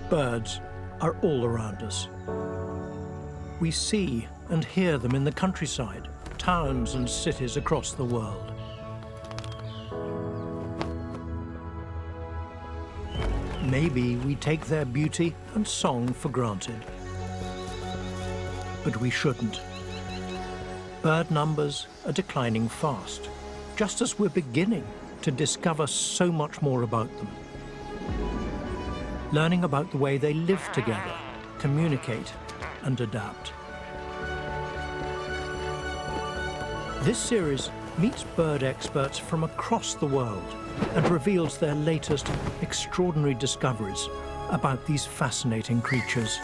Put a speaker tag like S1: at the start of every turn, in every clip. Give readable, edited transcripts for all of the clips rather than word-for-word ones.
S1: Birds are all around us. We see and hear them in the countryside, towns and cities across the world. Maybe we take their beauty and song for granted. But we shouldn't. Bird numbers are declining fast, just as we're beginning to discover so much more about them. Learning about the way they live together, communicate, and adapt. This series meets bird experts from across the world and reveals their latest extraordinary discoveries about these fascinating creatures.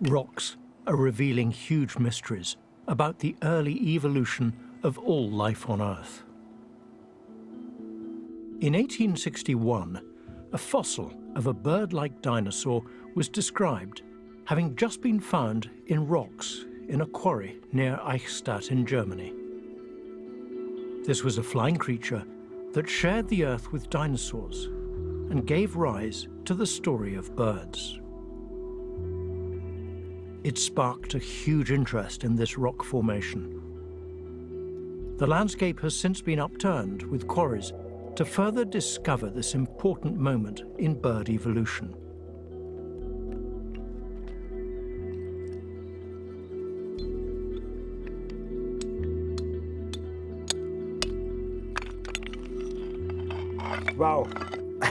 S1: Rocks are revealing huge mysteries about the early evolution of all life on Earth. In 1861, a fossil of a bird-like dinosaur was described, having just been found in rocks in a quarry near Eichstätt in Germany. This was a flying creature that shared the Earth with dinosaurs and gave rise to the story of birds. It sparked a huge interest in this rock formation. The landscape has since been upturned with quarries to further discover this important moment in bird evolution.
S2: Wow,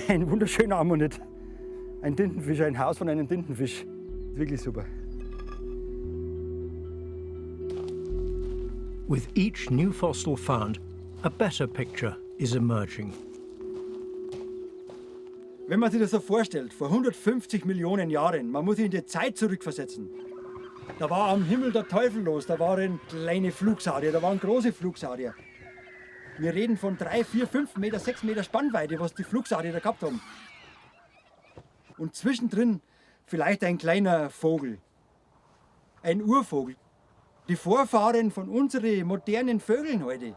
S2: ein wunderschöner Ammonit. Ein Tintenfisch, ein Haus von einem Tintenfisch. Wirklich super.
S1: With each new fossil found, a better picture is emerging.
S2: Wenn man sich das so vorstellt, vor 150 Millionen Jahren, man muss sich in die Zeit zurückversetzen. Da war am Himmel der Teufel los, da waren kleine Flugsaurier, da waren große Flugsaurier. Wir reden von 3, 4, 5 Meter, 6 Meter Spannweite, was die Flugsaurier da gehabt haben. Und zwischendrin vielleicht ein kleiner Vogel, ein Urvogel. Die Vorfahren von unseren modernen Vögeln heute.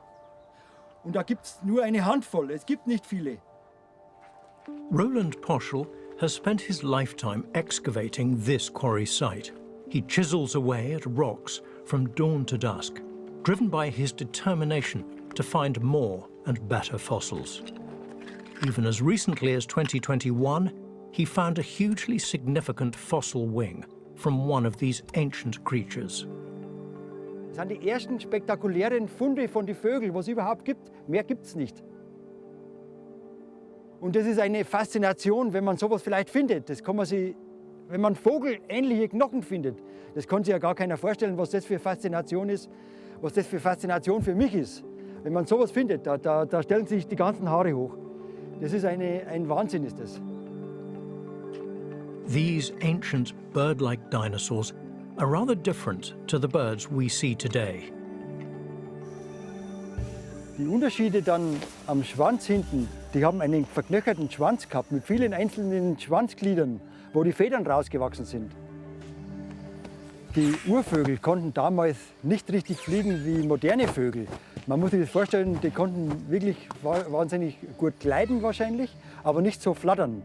S2: Und da gibt es nur eine Handvoll, es gibt nicht viele.
S1: Roland Poschel has spent his lifetime excavating this quarry site. He chisels away at rocks from dawn to dusk, driven by his determination to find more and better fossils. Even as recently as 2021, he found a hugely significant fossil wing from one of these ancient creatures.
S2: Das sind die ersten spektakulären Funde von den Vögeln, was es überhaupt gibt. Mehr gibt es nicht. Und das ist eine Faszination, wenn man sowas vielleicht findet. Das kann man sich, wenn man vogelähnliche Knochen findet, das kann sich ja gar keiner vorstellen, was das für Faszination ist, was das für Faszination für mich ist. Wenn man sowas findet, da stellen sich die ganzen Haare hoch. Das ist ein Wahnsinn, ist das.
S1: These ancient bird-like dinosaurs are rather different to the birds we see today.
S2: Die Unterschiede dann am Schwanz hinten, die haben einen verknöcherten Schwanz gehabt mit vielen einzelnen Schwanzgliedern, wo die Federn rausgewachsen sind. Die Urvögel konnten damals nicht richtig fliegen wie moderne Vögel. Man muss sich das vorstellen, die konnten wirklich wahnsinnig gut gleiten wahrscheinlich, aber nicht so flattern.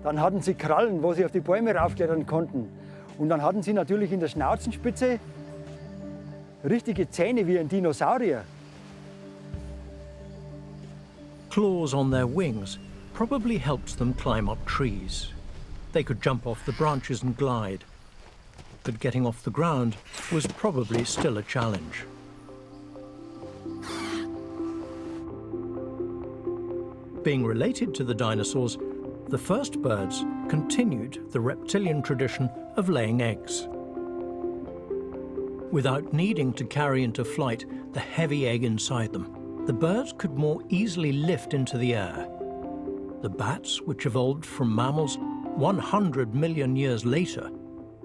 S2: Dann hatten sie Krallen, wo sie auf die Bäume raufklettern konnten. Und dann hatten sie natürlich in der Schnauzenspitze richtige Zähne wie ein Dinosaurier.
S1: Claws on their wings probably helped them climb up trees. They could jump off the branches and glide. But getting off the ground was probably still a challenge. Being related to the dinosaurs, the first birds continued the reptilian tradition of laying eggs. Without needing to carry into flight the heavy egg inside them, the birds could more easily lift into the air. The bats, which evolved from mammals, 100 million years later,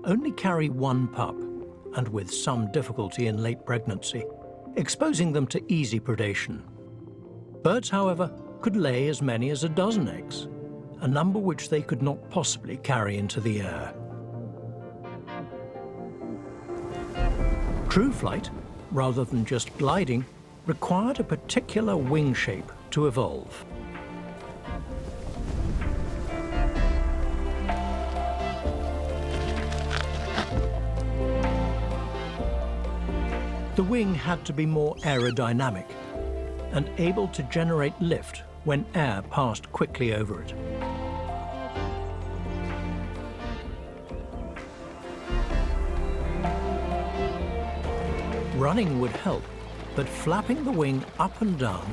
S1: only carry one pup, and with some difficulty in late pregnancy, exposing them to easy predation. Birds, however, could lay as many as a dozen eggs, a number which they could not possibly carry into the air. True flight, rather than just gliding, required a particular wing shape to evolve. The wing had to be more aerodynamic and able to generate lift when air passed quickly over it. Running would help, but flapping the wing up and down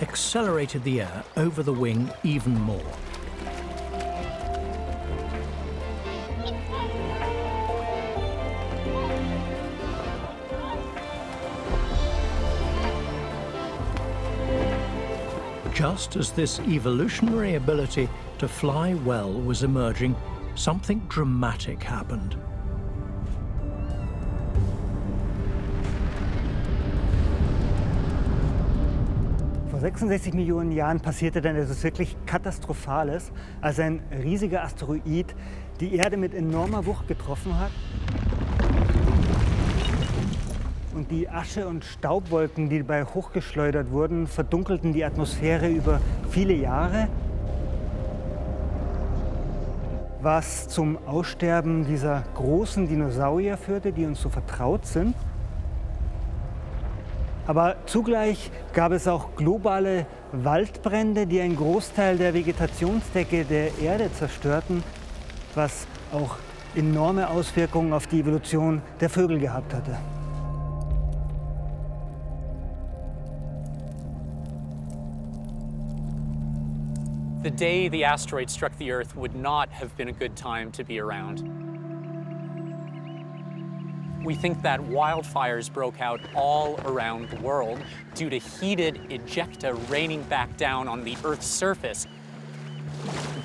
S1: accelerated the air over the wing even more. Just as this evolutionary ability to fly well was emerging, something dramatic happened.
S3: Vor 66 Millionen Jahren passierte dann etwas wirklich Katastrophales, als ein riesiger Asteroid die Erde mit enormer Wucht getroffen hat. Und die Asche- und Staubwolken, die dabei hochgeschleudert wurden, verdunkelten die Atmosphäre über viele Jahre, was zum Aussterben dieser großen Dinosaurier führte, die uns so vertraut sind. Aber zugleich gab es auch globale Waldbrände, die einen Großteil der Vegetationsdecke der Erde zerstörten, was auch enorme Auswirkungen auf die Evolution der Vögel gehabt hatte.
S4: The day the asteroid struck the Earth would not have been a good time to be around. We think that wildfires broke out all around the world due to heated ejecta raining back down on the Earth's surface.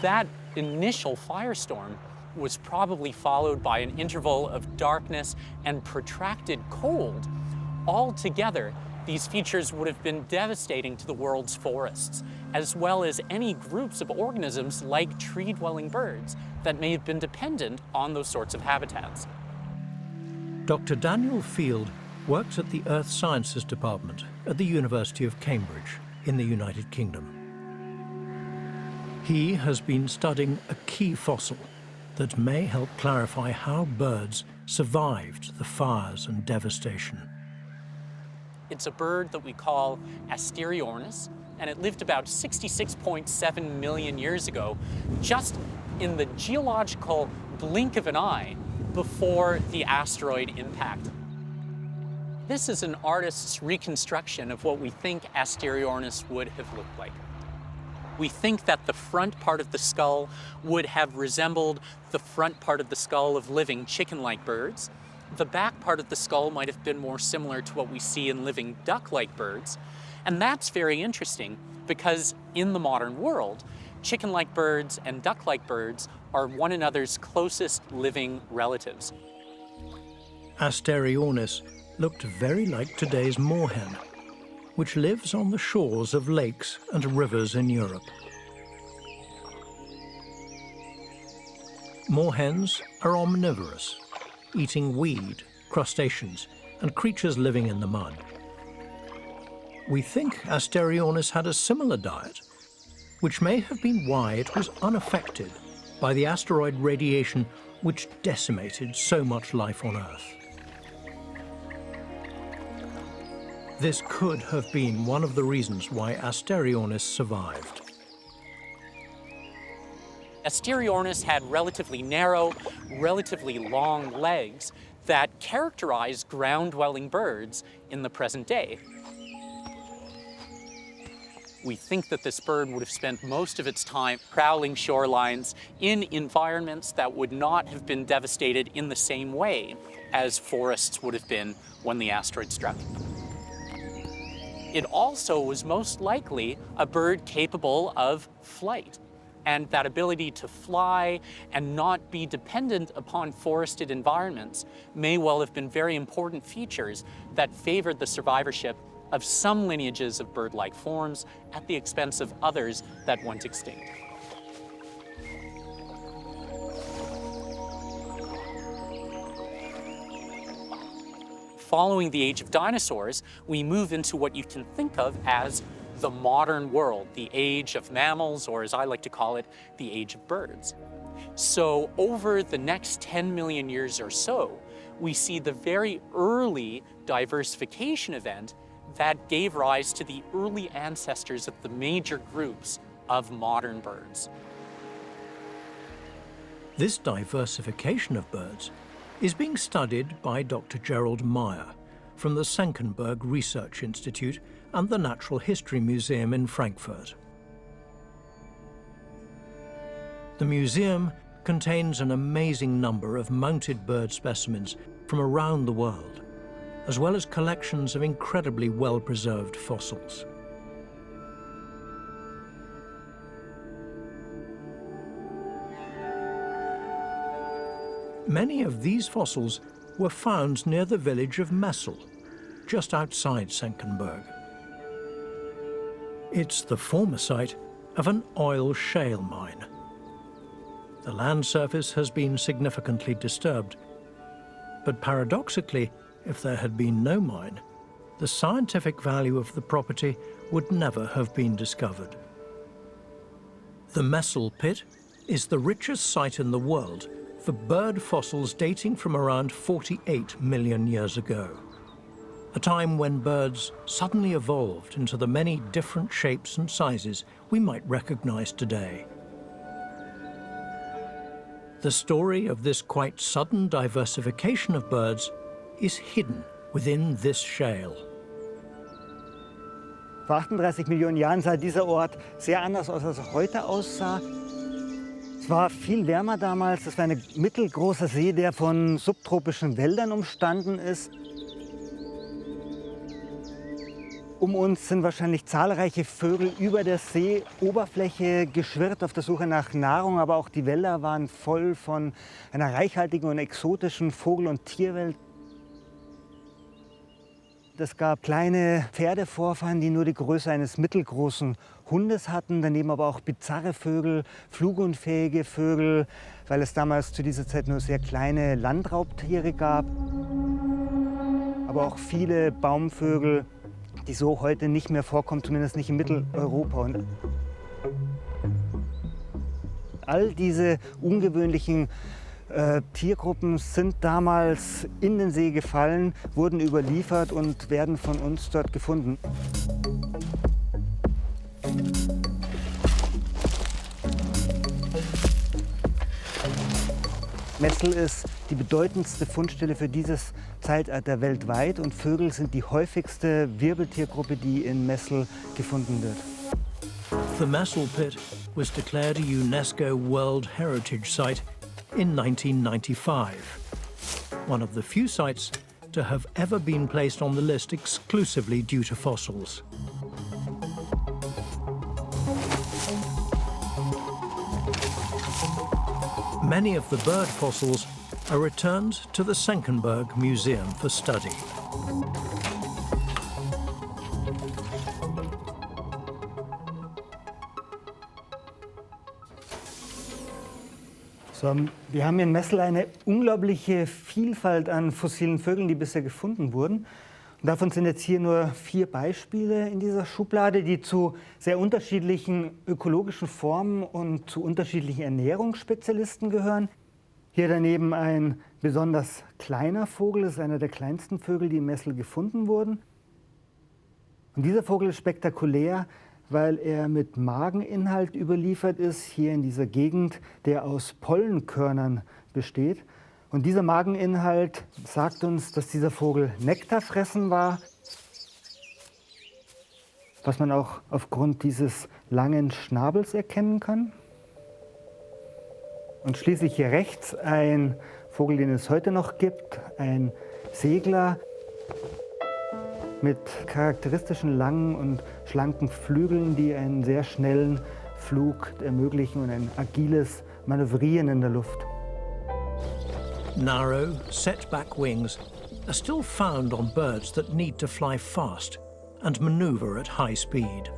S4: That initial firestorm was probably followed by an interval of darkness and protracted cold. Altogether, these features would have been devastating to the world's forests, as well as any groups of organisms like tree-dwelling birds that may have been dependent on those sorts of habitats.
S1: Dr. Daniel Field works at the Earth Sciences Department at the University of Cambridge in the United Kingdom. He has been studying a key fossil that may help clarify how birds survived the fires and devastation.
S4: It's a bird that we call Asteriornis, and it lived about 66.7 million years ago, just in the geological blink of an eye before the asteroid impact. This is an artist's reconstruction of what we think Asteriornis would have looked like. We think that the front part of the skull would have resembled the front part of the skull of living chicken-like birds. The back part of the skull might have been more similar to what we see in living duck-like birds. And that's very interesting because in the modern world, chicken-like birds and duck-like birds are one another's closest living relatives.
S1: Asteriornis looked very like today's moorhen, which lives on the shores of lakes and rivers in Europe. Moorhens are omnivorous, eating weed, crustaceans, and creatures living in the mud. We think Asteriornis had a similar diet, which may have been why it was unaffected by the asteroid radiation which decimated so much life on Earth. This could have been one of the reasons why Asteriornis survived.
S4: Asteriornis had relatively narrow, relatively long legs that characterize ground-dwelling birds in the present day. We think that this bird would have spent most of its time prowling shorelines in environments that would not have been devastated in the same way as forests would have been when the asteroid struck. It also was most likely a bird capable of flight. And that ability to fly and not be dependent upon forested environments may well have been very important features that favored the survivorship of some lineages of bird-like forms at the expense of others that went extinct. Following the age of dinosaurs, we move into what you can think of as the modern world, the age of mammals, or as I like to call it, the age of birds. So over the next 10 million years or so, we see the very early diversification event that gave rise to the early ancestors of the major groups of modern birds.
S1: This diversification of birds is being studied by Dr. Gerald Meyer from the Senckenberg Research Institute and the Natural History Museum in Frankfurt. The museum contains an amazing number of mounted bird specimens from around the world, as well as collections of incredibly well-preserved fossils. Many of these fossils were found near the village of Messel, just outside Senckenberg. It's the former site of an oil shale mine. The land surface has been significantly disturbed, but paradoxically, if there had been no mine, the scientific value of the property would never have been discovered. The Messel pit is the richest site in the world for bird fossils dating from around 48 million years ago, a time when birds suddenly evolved into the many different shapes and sizes we might recognize today. The story of this quite sudden diversification of birds is hidden within this shale.
S3: Vor 38 Millionen Jahren sah dieser Ort sehr anders aus, als er heute aussah. Es war viel wärmer damals. Es war ein mittelgroßer See, der von subtropischen Wäldern umstanden ist. Um uns sind wahrscheinlich zahlreiche Vögel über der Seeoberfläche geschwirrt auf der Suche nach Nahrung, aber auch die Wälder waren voll von einer reichhaltigen und exotischen Vogel- und Tierwelt. Es gab kleine Pferdevorfahren, die nur die Größe eines mittelgroßen Hundes hatten, daneben aber auch bizarre Vögel, flugunfähige Vögel, weil es damals zu dieser Zeit nur sehr kleine Landraubtiere gab. Aber auch viele Baumvögel, die so heute nicht mehr vorkommen, zumindest nicht in Mitteleuropa. Und all diese ungewöhnlichen Tiergruppen sind damals in den See gefallen, wurden überliefert und werden von uns dort gefunden. Messel ist die bedeutendste Fundstelle für dieses Zeitalter weltweit und Vögel sind die häufigste Wirbeltiergruppe, die in Messel gefunden wird.
S1: The Messel Pit was declared a UNESCO World Heritage Site in 1995, one of the few sites to have ever been placed on the list exclusively due to fossils. Many of the bird fossils are returned to the Senckenberg Museum for study.
S3: So, wir haben in Messel eine unglaubliche Vielfalt an fossilen Vögeln, die bisher gefunden wurden. Und davon sind jetzt hier nur 4 Beispiele in dieser Schublade, die zu sehr unterschiedlichen ökologischen Formen und zu unterschiedlichen Ernährungsspezialisten gehören. Hier daneben ein besonders kleiner Vogel, das ist einer der kleinsten Vögel, die in Messel gefunden wurden. Und dieser Vogel ist spektakulär, weil er mit Mageninhalt überliefert ist, hier in dieser Gegend, der aus Pollenkörnern besteht. Und dieser Mageninhalt sagt uns, dass dieser Vogel Nektarfressen war, was man auch aufgrund dieses langen Schnabels erkennen kann. Und schließlich hier rechts ein Vogel, den es heute noch gibt, ein Segler mit charakteristischen langen und schlanken Flügeln, die einen sehr schnellen Flug ermöglichen und ein agiles Manövrieren in der Luft.
S1: Narrow, set-back wings are still found on birds that need to fly fast and maneuver at high speed.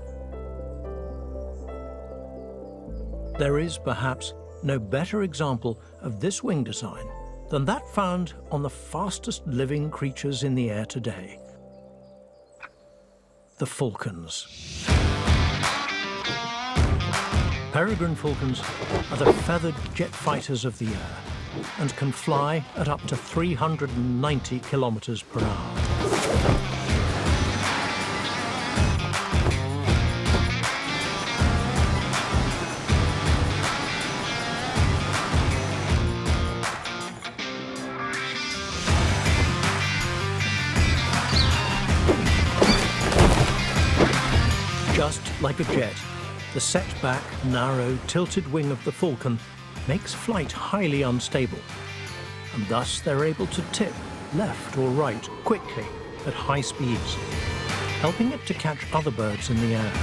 S1: There is perhaps no better example of this wing design than that found on the fastest living creatures in the air today, the falcons. Peregrine falcons are the feathered jet fighters of the air and can fly at up to 390 kilometers per hour. Just like a jet, the set-back, narrow, tilted wing of the falcon makes flight highly unstable, and thus they're able to tip left or right quickly at high speeds, helping it to catch other birds in the air.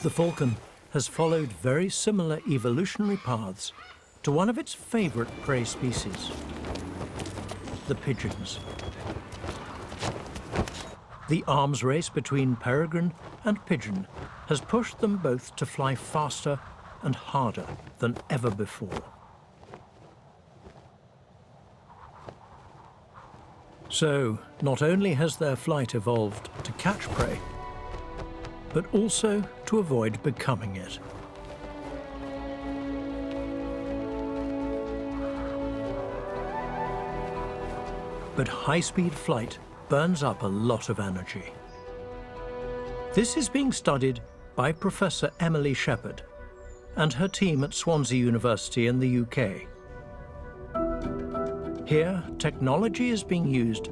S1: The falcon has followed very similar evolutionary paths to one of its favorite prey species, the pigeons. The arms race between peregrine and pigeon has pushed them both to fly faster and harder than ever before. So, not only has their flight evolved to catch prey, but also to avoid becoming it. But high-speed flight burns up a lot of energy. This is being studied by Professor Emily Shepherd and her team at Swansea University in the UK. Here, technology is being used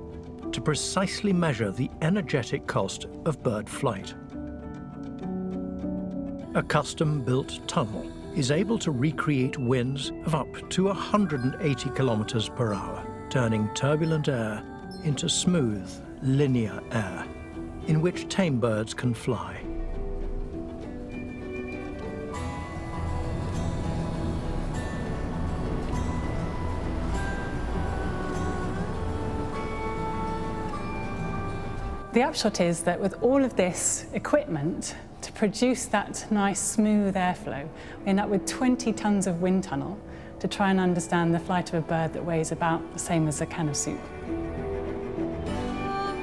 S1: to precisely measure the energetic cost of bird flight. A custom-built tunnel is able to recreate winds of up to 180 kilometers per hour, turning turbulent air into smooth, linear air, in which tame birds can fly.
S5: The upshot is that with all of this equipment, to produce that nice smooth airflow, we end up with 20 tons of wind tunnel to try and understand the flight of a bird that weighs about the same as a can of soup.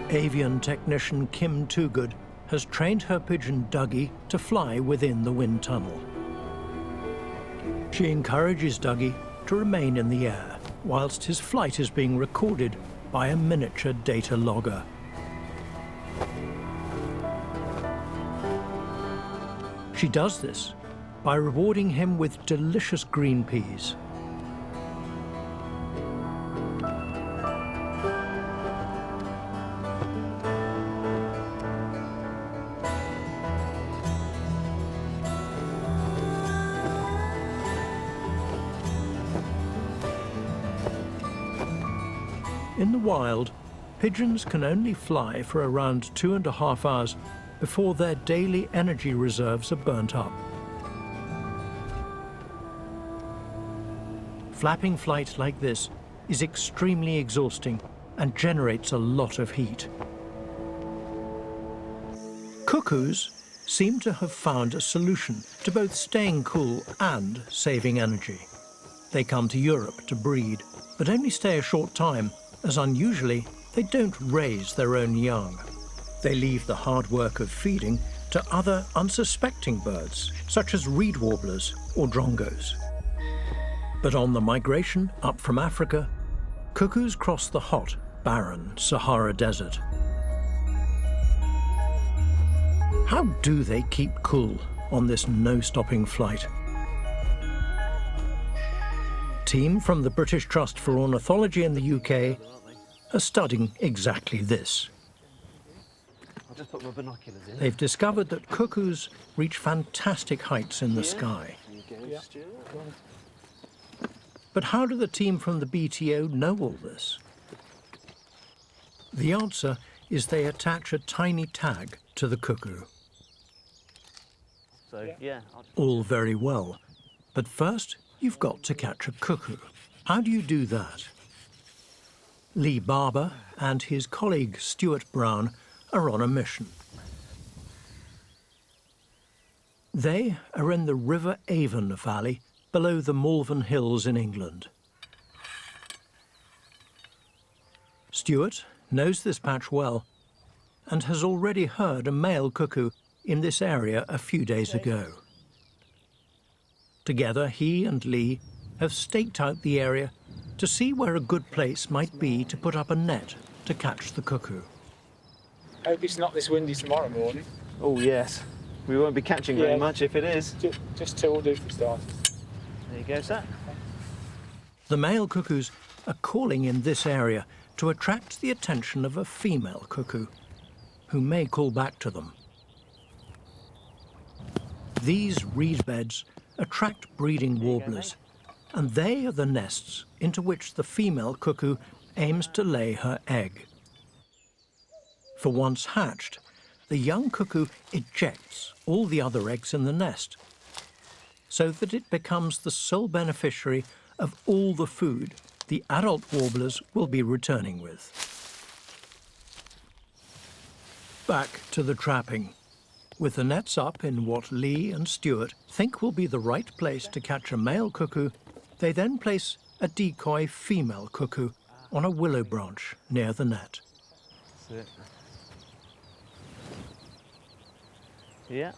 S1: Avian technician Kim Toogood has trained her pigeon Dougie to fly within the wind tunnel. She encourages Dougie to remain in the air whilst his flight is being recorded by a miniature data logger. She does this by rewarding him with delicious green peas. In the wild, pigeons can only fly for around 2.5 hours before their daily energy reserves are burnt up. Flapping flight like this is extremely exhausting and generates a lot of heat. Cuckoos seem to have found a solution to both staying cool and saving energy. They come to Europe to breed, but only stay a short time, as unusually they don't raise their own young. They leave the hard work of feeding to other unsuspecting birds, such as reed warblers or drongos. But on the migration up from Africa, cuckoos cross the hot, barren Sahara Desert. How do they keep cool on this no-stopping flight? A team from the British Trust for Ornithology in the UK are studying exactly this.
S6: I'll just put my binoculars in.
S1: They've discovered that cuckoos reach fantastic heights in the sky.
S6: There you go, Stuart.
S1: But how do the team from the BTO know all this? The answer is they attach a tiny tag to the cuckoo.
S6: So, yeah.
S1: All very well, but first you've got to catch a cuckoo. How do you do that? Lee Barber and his colleague Stuart Brown are on a mission. They are in the River Avon Valley below the Malvern Hills in England. Stuart knows this patch well and has already heard a male cuckoo in this area a few days ago. Together, he and Lee have staked out the area to see where a good place might be to put up a net to catch the cuckoo.
S7: Hope it's not this windy tomorrow morning.
S6: Oh, yes. We won't be catching very much if it is.
S7: Just two will do for starters.
S6: There you go, sir.
S1: The male cuckoos are calling in this area to attract the attention of a female cuckoo, who may call back to them. These reed beds attract breeding warblers, and they are the nests into which the female cuckoo aims to lay her egg. For once hatched, the young cuckoo ejects all the other eggs in the nest, so that it becomes the sole beneficiary of all the food the adult warblers will be returning with. Back to the trapping. With the nets up in what Lee and Stuart think will be the right place to catch a male cuckoo, they then place a decoy female cuckoo on a willow branch near the net.
S6: That's it. Yeah.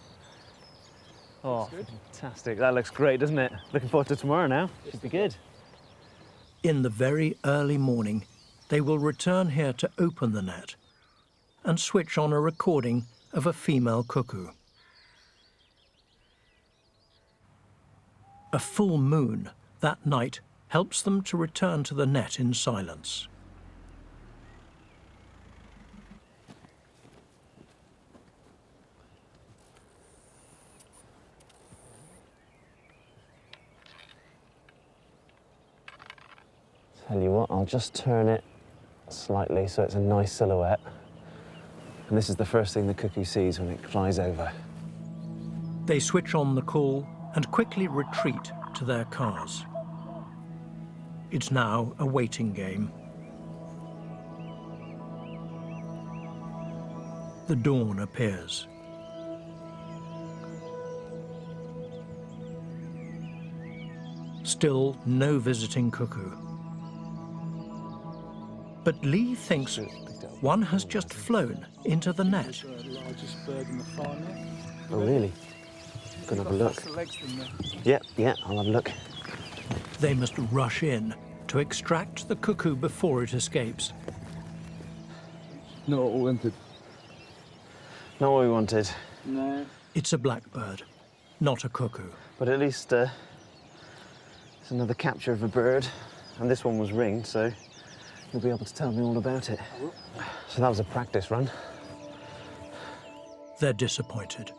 S6: Oh, fantastic. That looks great, doesn't it? Looking forward to tomorrow now. Should be good.
S1: In the very early morning, they will return here to open the net and switch on a recording of a female cuckoo. A full moon that night helps them to return to the net in silence.
S6: Tell you what, I'll just turn it slightly so it's a nice silhouette. And this is the first thing the cuckoo sees when it flies over.
S1: They switch on the call and quickly retreat to their cars. It's now a waiting game. The dawn appears. Still no visiting cuckoo. But Lee thinks one has just flown into the net.
S6: Oh, really? Gonna have a look. Yeah, I'll have a look.
S1: They must rush in to extract the cuckoo before it escapes.
S7: Not what we wanted.
S6: Not what we wanted.
S7: No.
S1: It's a blackbird, not a cuckoo.
S6: But at least it's another capture of a bird. And this one was ringed, so you'll be able to tell me all about it. So that was a practice run.
S1: They're disappointed.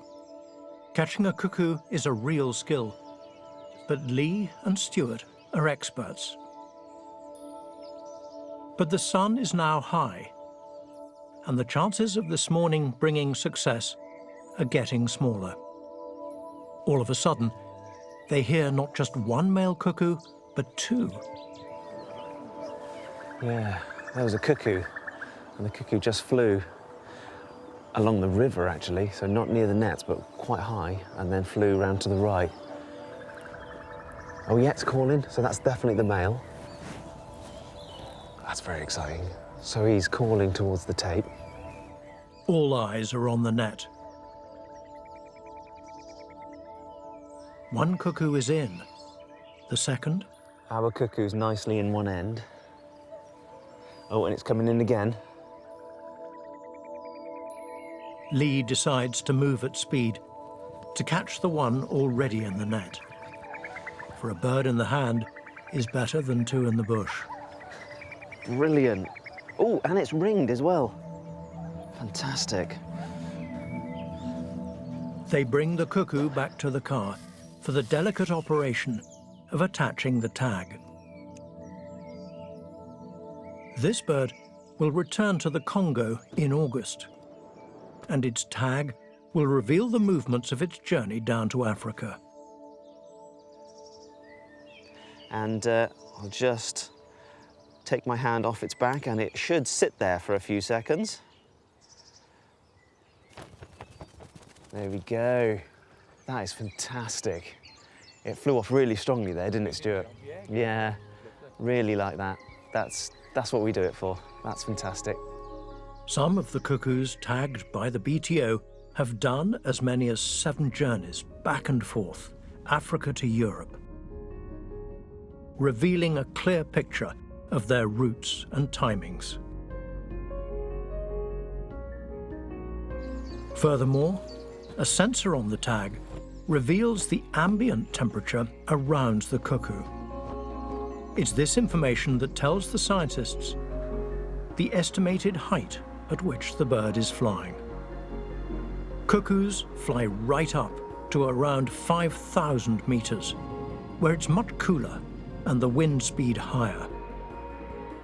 S1: Catching a cuckoo is a real skill, but Lee and Stuart are experts. But the sun is now high, and the chances of this morning bringing success are getting smaller. All of a sudden, they hear not just one male cuckoo, but two.
S6: Yeah, there was a cuckoo, and the cuckoo just flew along the river, actually, so not near the nets, but quite high, and then flew round to the right. Oh, yeah, it's calling, so that's definitely the male. That's very exciting. So he's calling towards the tape.
S1: All eyes are on the net. One cuckoo is in. The second?
S6: Our cuckoo's nicely in one end. Oh, and it's coming in again.
S1: Lee decides to move at speed to catch the one already in the net. For a bird in the hand is better than two in the bush.
S6: Brilliant. Oh, and it's ringed as well. Fantastic.
S1: They bring the cuckoo back to the car for the delicate operation of attaching the tag. This bird will return to the Congo in August, and its tag will reveal the movements of its journey down to Africa.
S6: And I'll just take my hand off its back, and it should sit there for a few seconds. There we go. That is fantastic. It flew off really strongly there, didn't it, Stuart? Yeah, really like that. That's what we do it for. That's fantastic.
S1: Some of the cuckoos tagged by the BTO have done as many as 7 journeys back and forth, Africa to Europe, revealing a clear picture of their routes and timings. Furthermore, a sensor on the tag reveals the ambient temperature around the cuckoo. It's this information that tells the scientists the estimated height at which the bird is flying. Cuckoos fly right up to around 5,000 meters, where it's much cooler and the wind speed higher.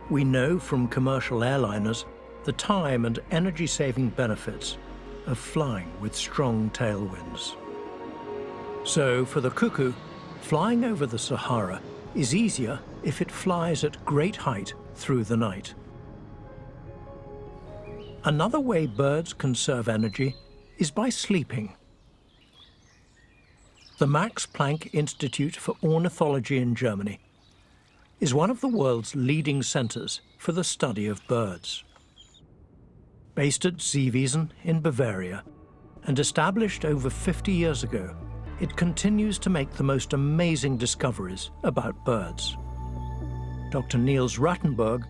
S1: We know from commercial airliners the time and energy-saving benefits of flying with strong tailwinds. So for the cuckoo, flying over the Sahara is easier if it flies at great height through the night. Another way birds conserve energy is by sleeping. The Max Planck Institute for Ornithology in Germany is one of the world's leading centers for the study of birds. Based at Seewiesen in Bavaria and established over 50 years ago, it continues to make the most amazing discoveries about birds. Dr. Niels Rattenberg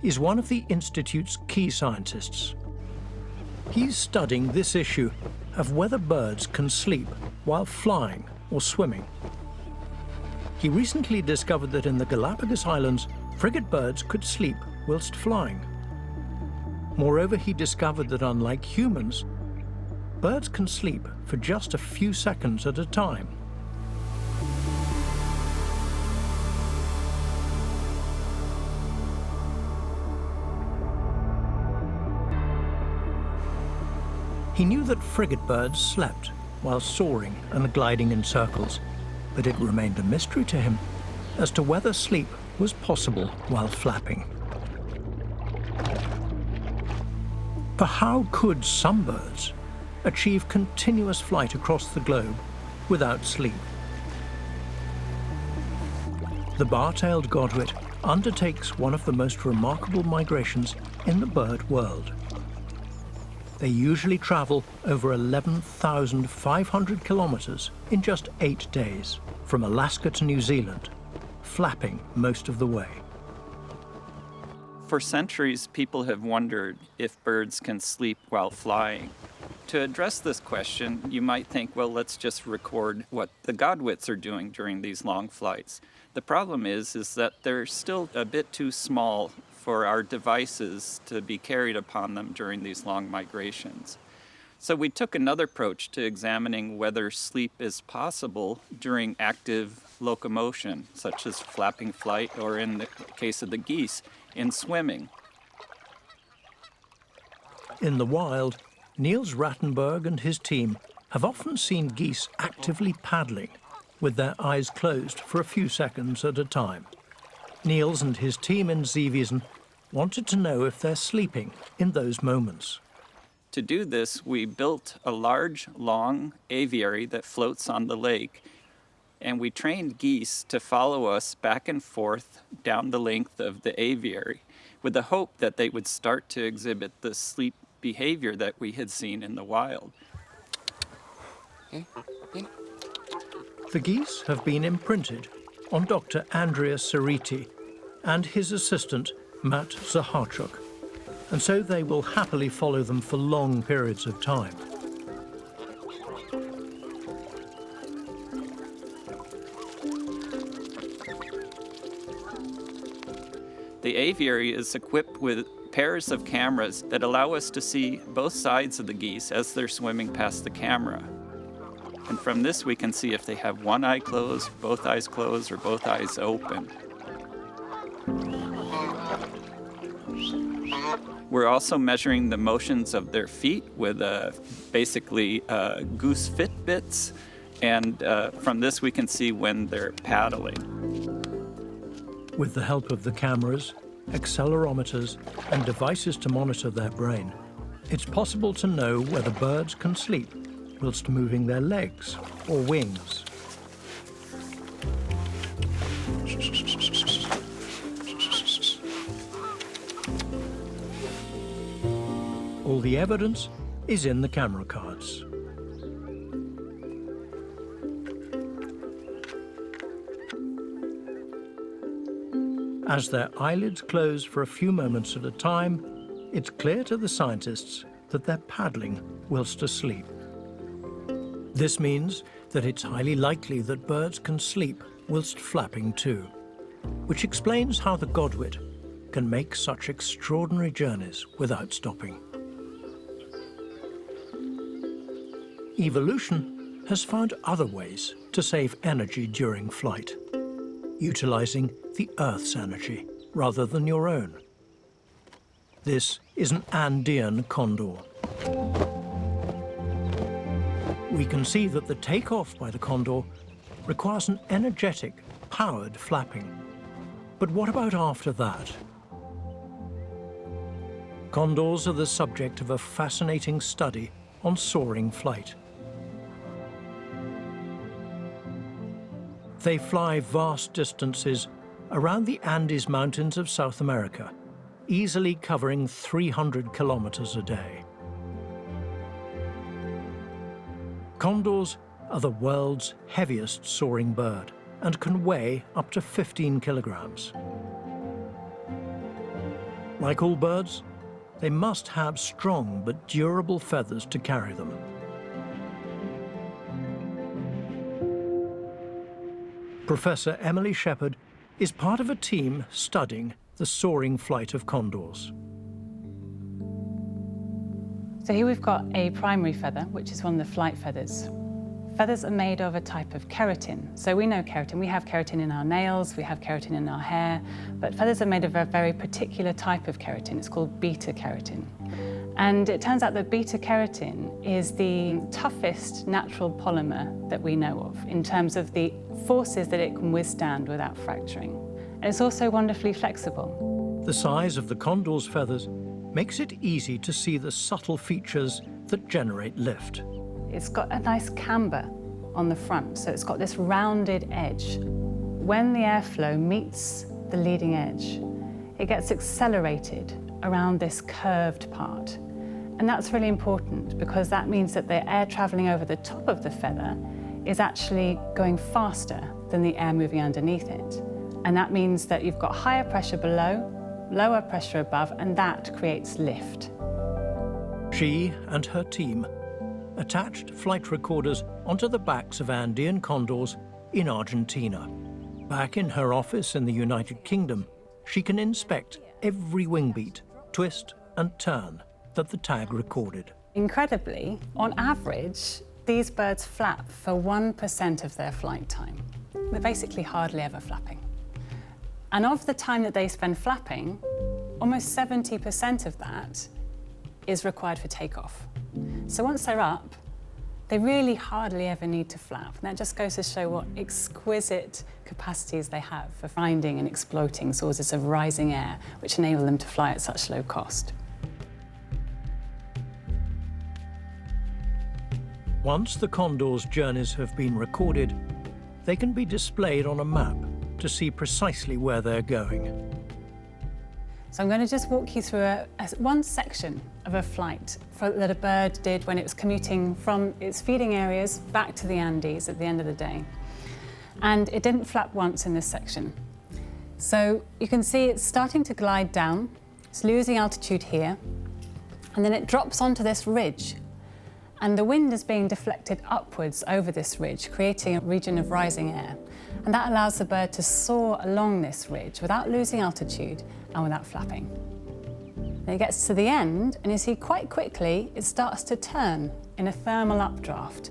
S1: is one of the Institute's key scientists. He's studying this issue of whether birds can sleep while flying or swimming. He recently discovered that in the Galapagos Islands, frigate birds could sleep whilst flying. Moreover, he discovered that unlike humans, birds can sleep for just a few seconds at a time. He knew that frigate birds slept while soaring and gliding in circles, but it remained a mystery to him as to whether sleep was possible while flapping. For how could some birds achieve continuous flight across the globe without sleep? The bar-tailed godwit undertakes one of the most remarkable migrations in the bird world. They usually travel over 11,500 kilometers in just 8 days, from Alaska to New Zealand, flapping most of the way.
S8: For centuries, people have wondered if birds can sleep while flying. To address this question, you might think, well, let's just record what the godwits are doing during these long flights. The problem is that they're still a bit too small for our devices to be carried upon them during these long migrations. So we took another approach to examining whether sleep is possible during active locomotion, such as flapping flight, or in the case of the geese, in swimming.
S1: In the wild, Niels Rattenberg and his team have often seen geese actively paddling, with their eyes closed for a few seconds at a time. Niels and his team in Seewiesen wanted to know if they're sleeping in those moments.
S8: To do this, we built a large, long aviary that floats on the lake, and we trained geese to follow us back and forth down the length of the aviary, with the hope that they would start to exhibit the sleep behavior that we had seen in the wild.
S1: The geese have been imprinted on Dr. Andreas Sariti and his assistant, Matt Zaharchuk, and so they will happily follow them for long periods of time.
S8: The aviary is equipped with pairs of cameras that allow us to see both sides of the geese as they're swimming past the camera. And from this, we can see if they have one eye closed, both eyes closed, or both eyes open. We're also measuring the motions of their feet with basically goose Fitbits. And from this, we can see when they're paddling.
S1: With the help of the cameras, accelerometers, and devices to monitor their brain, it's possible to know whether birds can sleep whilst moving their legs or wings. All the evidence is in the camera cards. As their eyelids close for a few moments at a time, it's clear to the scientists that they're paddling whilst asleep. This means that it's highly likely that birds can sleep whilst flapping too, which explains how the godwit can make such extraordinary journeys without stopping. Evolution has found other ways to save energy during flight, utilizing the Earth's energy rather than your own. This is an Andean condor. We can see that the takeoff by the condor requires an energetic, powered flapping. But what about after that? Condors are the subject of a fascinating study on soaring flight. They fly vast distances around the Andes Mountains of South America, easily covering 300 kilometers a day. Condors are the world's heaviest soaring bird and can weigh up to 15 kilograms. Like all birds, they must have strong but durable feathers to carry them. Professor Emily Shepherd is part of a team studying the soaring flight of condors.
S5: So here we've got a primary feather, which is one of the flight feathers. Feathers are made of a type of keratin. So we know keratin. We have keratin in our nails, we have keratin in our hair, but feathers are made of a very particular type of keratin. It's called beta keratin. And it turns out that beta keratin is the toughest natural polymer that we know of in terms of the forces that it can withstand without fracturing. And it's also wonderfully flexible.
S1: The size of the condor's feathers makes it easy to see the subtle features that generate lift.
S5: It's got a nice camber on the front, so it's got this rounded edge. When the airflow meets the leading edge, it gets accelerated around this curved part. And that's really important because that means that the air traveling over the top of the feather is actually going faster than the air moving underneath it. And that means that you've got higher pressure below, lower pressure above, and that creates lift.
S1: She and her team attached flight recorders onto the backs of Andean condors in Argentina. Back in her office in the United Kingdom, she can inspect every wing beat, twist and turn that the tag recorded.
S5: Incredibly, on average, these birds flap for 1% of their flight time. They're basically hardly ever flapping. And of the time that they spend flapping, almost 70% of that is required for takeoff. So once they're up, they really hardly ever need to flap. And that just goes to show what exquisite capacities they have for finding and exploiting sources of rising air, which enable them to fly at such low cost.
S1: Once the condors' journeys have been recorded, they can be displayed on a map to see precisely where they're going.
S5: So I'm going to just walk you through one section of a flight that a bird did when it was commuting from its feeding areas back to the Andes at the end of the day. And it didn't flap once in this section. So you can see it's starting to glide down. It's losing altitude here. And then it drops onto this ridge. And the wind is being deflected upwards over this ridge, creating a region of rising air. And that allows the bird to soar along this ridge without losing altitude and without flapping. Then it gets to the end, and you see quite quickly it starts to turn in a thermal updraft.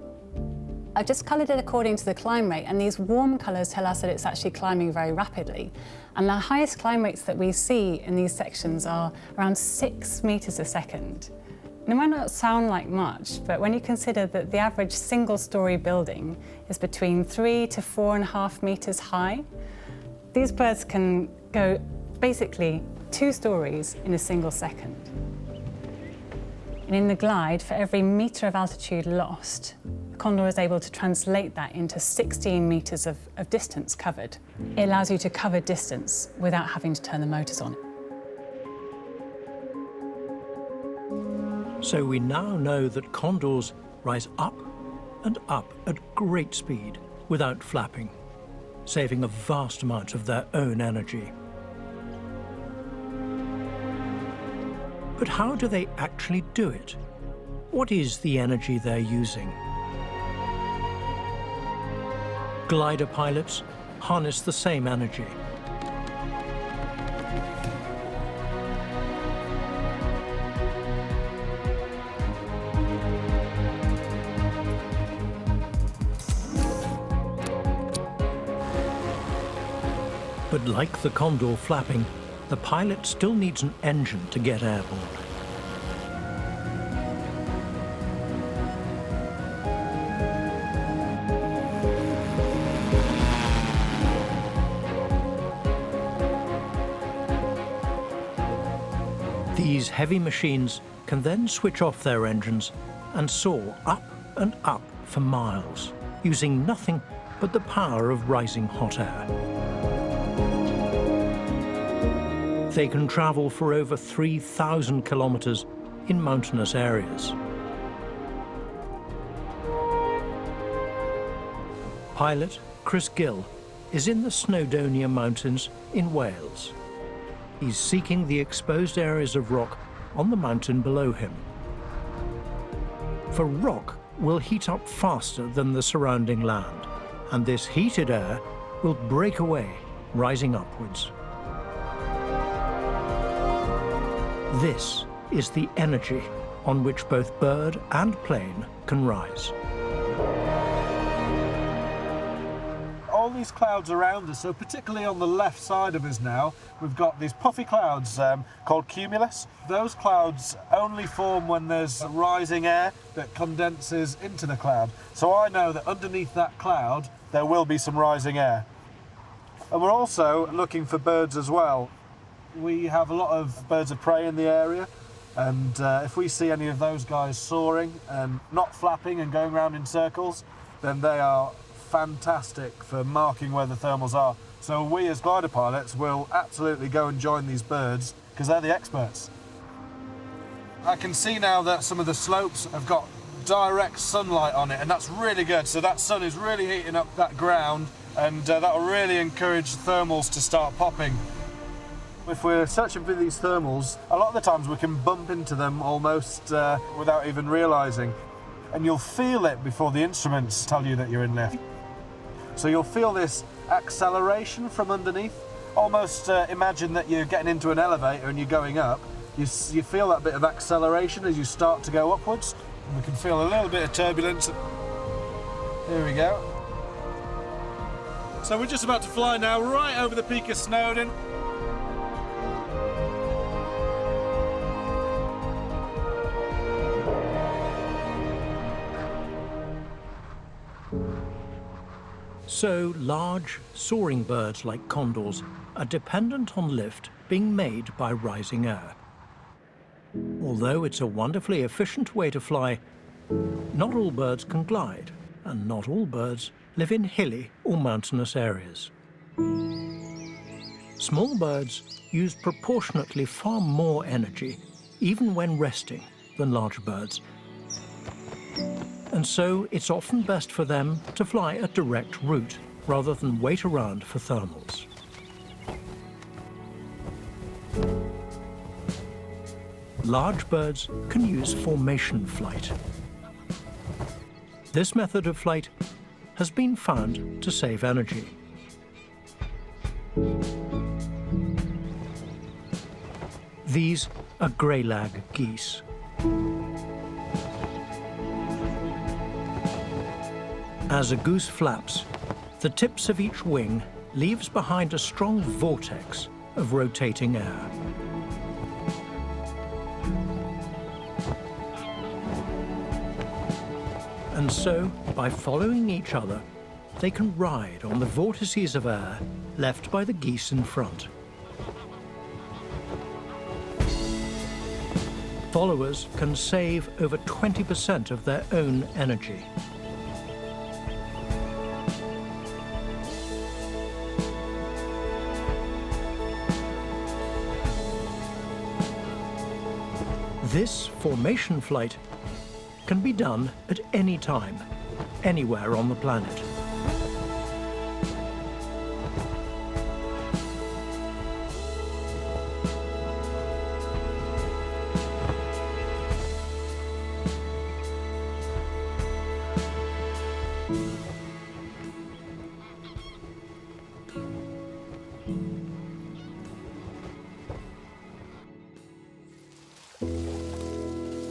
S5: I've just coloured it according to the climb rate, and these warm colours tell us that it's actually climbing very rapidly. And the highest climb rates that we see in these sections are around 6 metres a second. And it might not sound like much, but when you consider that the average single-storey building is between 3 to 4.5 metres high, these birds can go basically 2 stories in a single second. And in the glide, for every metre of altitude lost, the condor is able to translate that into 16 metres of distance covered. It allows you to cover distance without having to turn the motors on.
S1: So we now know that condors rise up and up at great speed without flapping, saving a vast amount of their own energy. But how do they actually do it? What is the energy they're using? Glider pilots harness the same energy. But like the condor flapping, the pilot still needs an engine to get airborne. These heavy machines can then switch off their engines and soar up and up for miles, using nothing but the power of rising hot air. They can travel for over 3,000 kilometers in mountainous areas. Pilot Chris Gill is in the Snowdonia Mountains in Wales. He's seeking the exposed areas of rock on the mountain below him. For rock will heat up faster than the surrounding land, and this heated air will break away, rising upwards. This is the energy on which both bird and plane can rise.
S9: All these clouds around us, so particularly on the left side of us now, we've got these puffy clouds called cumulus. Those clouds only form when there's rising air that condenses into the cloud. So I know that underneath that cloud there will be some rising air. And we're also looking for birds as well. We have a lot of birds of prey in the area, and if we see any of those guys soaring and not flapping and going around in circles, then they are fantastic for marking where the thermals are. So we as glider pilots will absolutely go and join these birds because they're the experts. I can see now that some of the slopes have got direct sunlight on it, and that's really good. So that sun is really heating up that ground, and that will really encourage thermals to start popping. If we're searching for these thermals, a lot of the times we can bump into them almost without even realising. And you'll feel it before the instruments tell you that you're in lift. So you'll feel this acceleration from underneath. Almost imagine that you're getting into an elevator and you're going up. You feel that bit of acceleration as you start to go upwards. And we can feel a little bit of turbulence. Here we go. So we're just about to fly now right over the peak of Snowdon.
S1: So large, soaring birds like condors are dependent on lift being made by rising air. Although it's a wonderfully efficient way to fly, not all birds can glide, and not all birds live in hilly or mountainous areas. Small birds use proportionately far more energy, even when resting, than larger birds. And so it's often best for them to fly a direct route, rather than wait around for thermals. Large birds can use formation flight. This method of flight has been found to save energy. These are greylag geese. As a goose flaps, the tips of each wing leaves behind a strong vortex of rotating air. And so, by following each other, they can ride on the vortices of air left by the geese in front. Followers can save over 20% of their own energy. This formation flight can be done at any time, anywhere on the planet.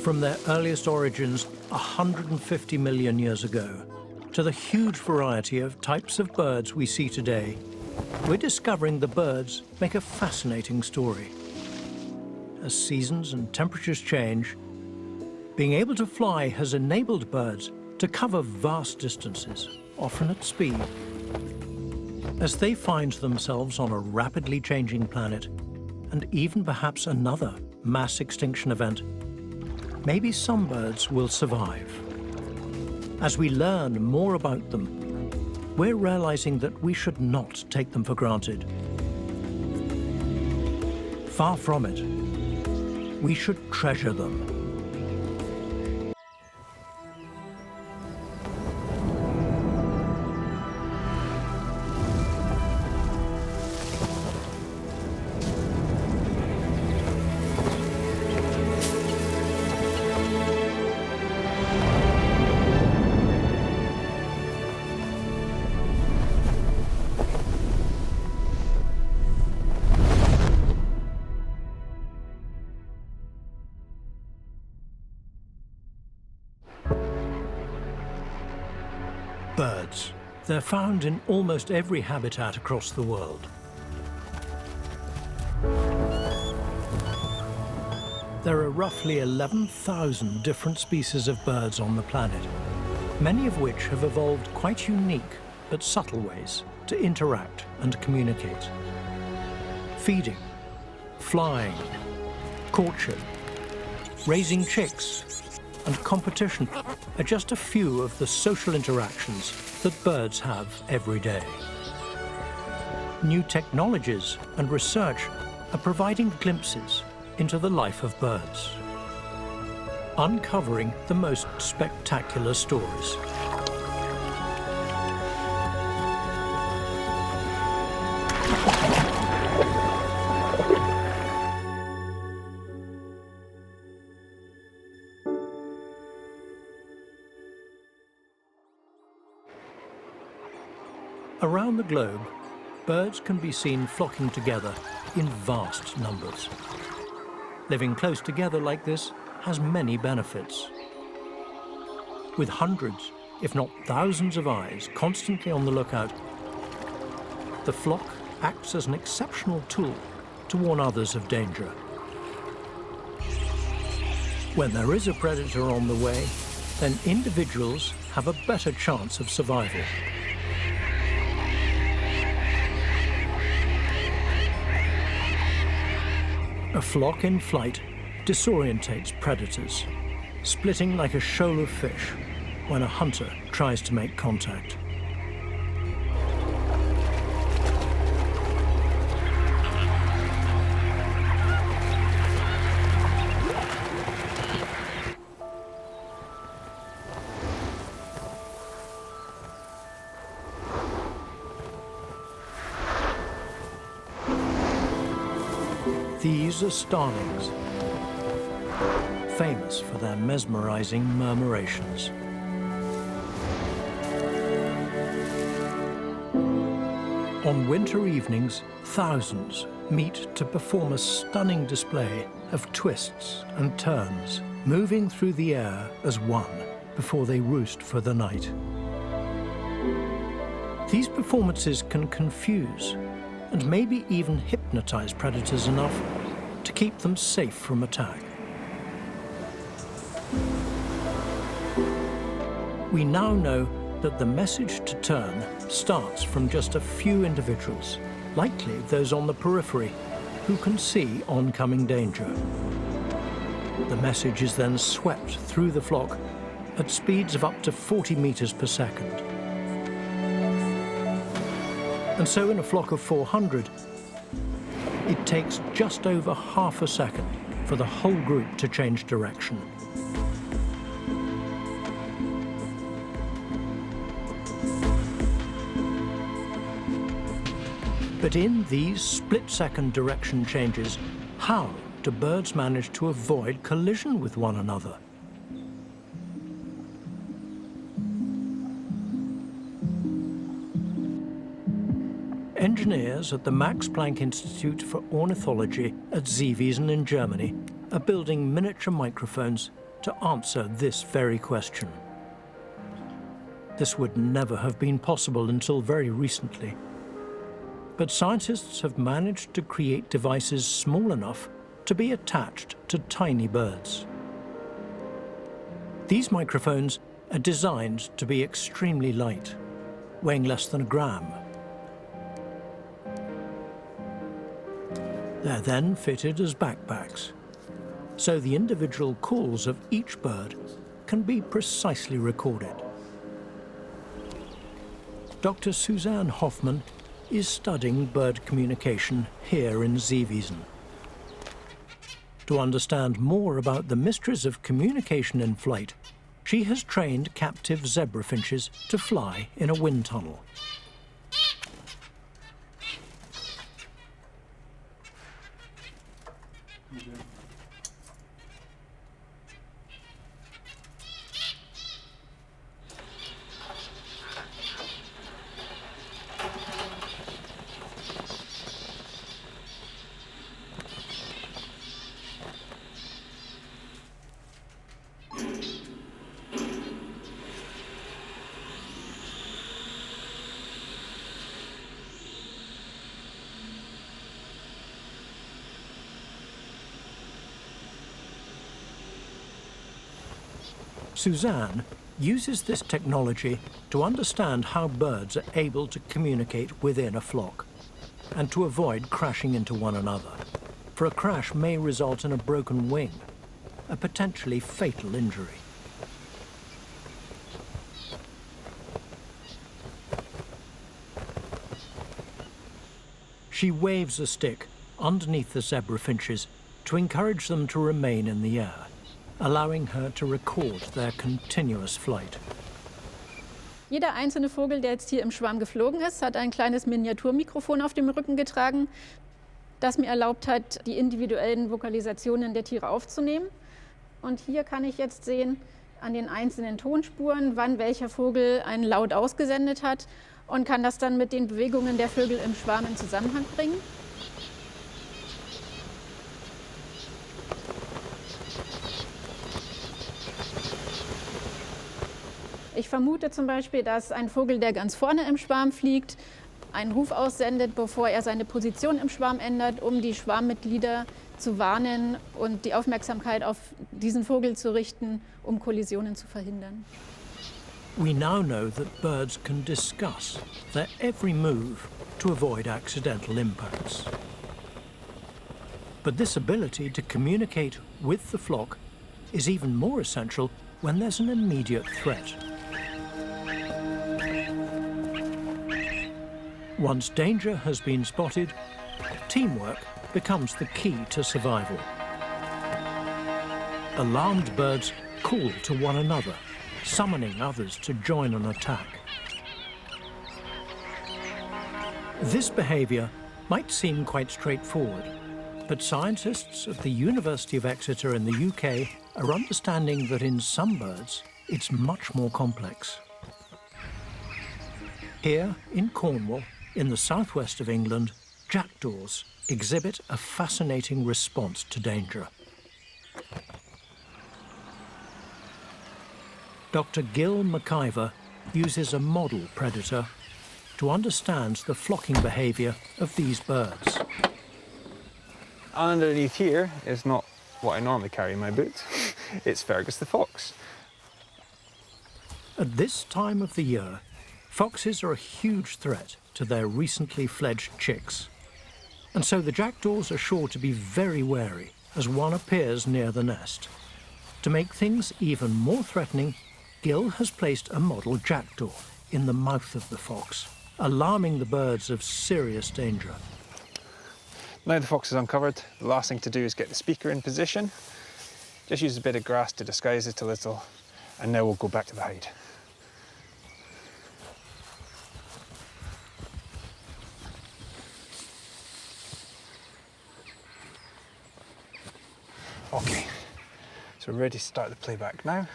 S1: From their earliest origins 150 million years ago to the huge variety of types of birds we see today, we're discovering the birds make a fascinating story. As seasons and temperatures change, being able to fly has enabled birds to cover vast distances, often at speed. As they find themselves on a rapidly changing planet, and even perhaps another mass extinction event, maybe some birds will survive. As we learn more about them, we're realizing that we should not take them for granted. Far from it. We should treasure them. Birds. They're found in almost every habitat across the world. There are roughly 11,000 different species of birds on the planet, many of which have evolved quite unique but subtle ways to interact and communicate. Feeding, flying, courtship, raising chicks, and competition are just a few of the social interactions that birds have every day. New technologies and research are providing glimpses into the life of birds, uncovering the most spectacular stories. Around the globe, birds can be seen flocking together in vast numbers. Living close together like this has many benefits. With hundreds, if not thousands of eyes constantly on the lookout, the flock acts as an exceptional tool to warn others of danger. When there is a predator on the way, then individuals have a better chance of survival. A flock in flight disorientates predators, splitting like a shoal of fish when a hunter tries to make contact. These are starlings, famous for their mesmerizing murmurations. On winter evenings, thousands meet to perform a stunning display of twists and turns, moving through the air as one before they roost for the night. These performances can confuse and maybe even hypnotize predators enough to keep them safe from attack. We now know that the message to turn starts from just a few individuals, likely those on the periphery, who can see oncoming danger. The message is then swept through the flock at speeds of up to 40 meters per second. And so in a flock of 400, it takes just over half a second for the whole group to change direction. But in these split-second direction changes, how do birds manage to avoid collision with one another? Engineers at the Max Planck Institute for Ornithology at Seewiesen in Germany are building miniature microphones to answer this very question. This would never have been possible until very recently. But scientists have managed to create devices small enough to be attached to tiny birds. These microphones are designed to be extremely light, weighing less than a gram. They're then fitted as backpacks, so the individual calls of each bird can be precisely recorded. Dr. Suzanne Hoffmann is studying bird communication here in Seewiesen. To understand more about the mysteries of communication in flight, she has trained captive zebra finches to fly in a wind tunnel. Suzanne uses this technology to understand how birds are able to communicate within a flock and to avoid crashing into one another, for a crash may result in a broken wing, a potentially fatal injury. She waves a stick underneath the zebra finches to encourage them to remain in the air, allowing her to record their continuous flight.
S10: Jeder einzelne Vogel, der jetzt hier im Schwarm geflogen ist, hat ein kleines Miniaturmikrofon auf dem Rücken getragen, das mir erlaubt hat, die individuellen Vokalisationen der Tiere aufzunehmen. Und hier kann ich jetzt sehen, an den einzelnen Tonspuren, wann welcher Vogel einen Laut ausgesendet hat und kann das dann mit den Bewegungen der Vögel im Schwarm in Zusammenhang bringen. Ich vermute zum Beispiel, dass ein Vogel, der ganz vorne im Schwarm fliegt, einen Ruf aussendet, bevor er seine Position im Schwarm ändert, um die Schwarmmitglieder zu warnen und die Aufmerksamkeit auf diesen Vogel zu richten, um Kollisionen zu verhindern.
S1: We now know that birds can discuss their every move to avoid accidental impacts. But this ability to communicate with the flock is even more essential when there's an immediate threat. Once danger has been spotted, teamwork becomes the key to survival. Alarmed birds call to one another, summoning others to join an attack. This behavior might seem quite straightforward, but scientists at the University of Exeter in the UK are understanding that in some birds, it's much more complex. Here in Cornwall, in the southwest of England, jackdaws exhibit a fascinating response to danger. Dr. Gil McIver uses a model predator to understand the flocking behaviour of these birds.
S11: Underneath here is not what I normally carry in my boots. It's Fergus the fox.
S1: At this time of the year, foxes are a huge threat to their recently fledged chicks. And so the jackdaws are sure to be very wary as one appears near the nest. To make things even more threatening, Gil has placed a model jackdaw in the mouth of the fox, alarming the birds of serious danger.
S11: Now the fox is uncovered, the last thing to do is get the speaker in position. Just use a bit of grass to disguise it a little, and now we'll go back to the hide. Okay, so we're ready to start the playback now.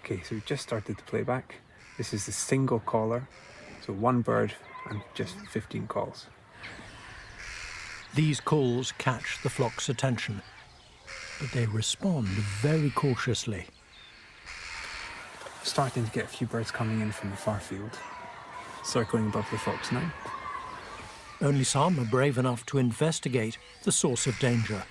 S11: Okay, so we've just started the playback. This is the single caller, so one bird and just 15 calls.
S1: These calls catch the flock's attention, but they respond very cautiously.
S11: Starting to get a few birds coming in from the far field, circling above the fox now.
S1: Only some are brave enough to investigate the source of danger.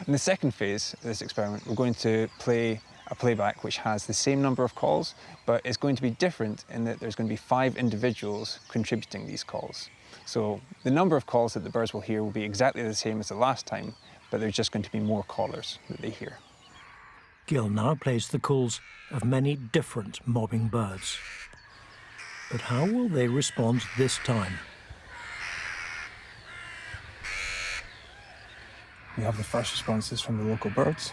S11: In the second phase of this experiment, we're going to play a playback which has the same number of calls, but it's going to be different in that there's going to be 5 individuals contributing these calls. So the number of calls that the birds will hear will be exactly the same as the last time, but there's just going to be more callers that they hear.
S1: Gil now plays the calls of many different mobbing birds. But how will they respond this time?
S11: We have the first responses from the local birds.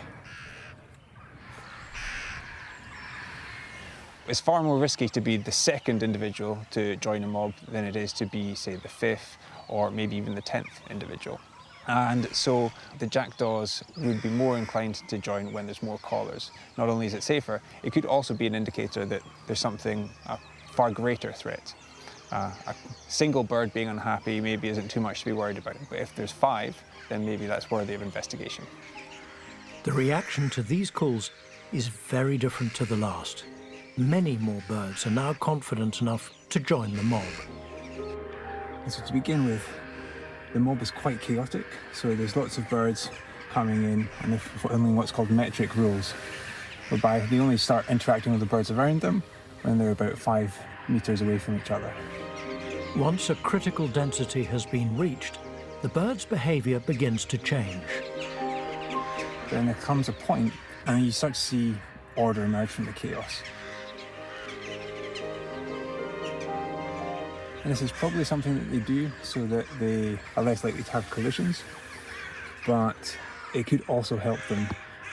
S11: It's far more risky to be the second individual to join a mob than it is to be, say, the 5th or maybe even the 10th individual. And so the jackdaws would be more inclined to join when there's more callers. Not only is it safer, it could also be an indicator that there's something, a far greater threat. A single bird being unhappy maybe isn't too much to be worried about, but if there's 5, then maybe that's worthy of investigation.
S1: The reaction to these calls is very different to the last. Many more birds are now confident enough to join the mob.
S11: And so to begin with, the mob is quite chaotic, so there's lots of birds coming in and they're following what's called metric rules, whereby they only start interacting with the birds around them when they're about 5 meters away from each other.
S1: Once a critical density has been reached, the bird's behavior begins to change.
S11: Then there comes a point and you start to see order emerge from the chaos. And this is probably something that they do so that they are less likely to have collisions, but it could also help them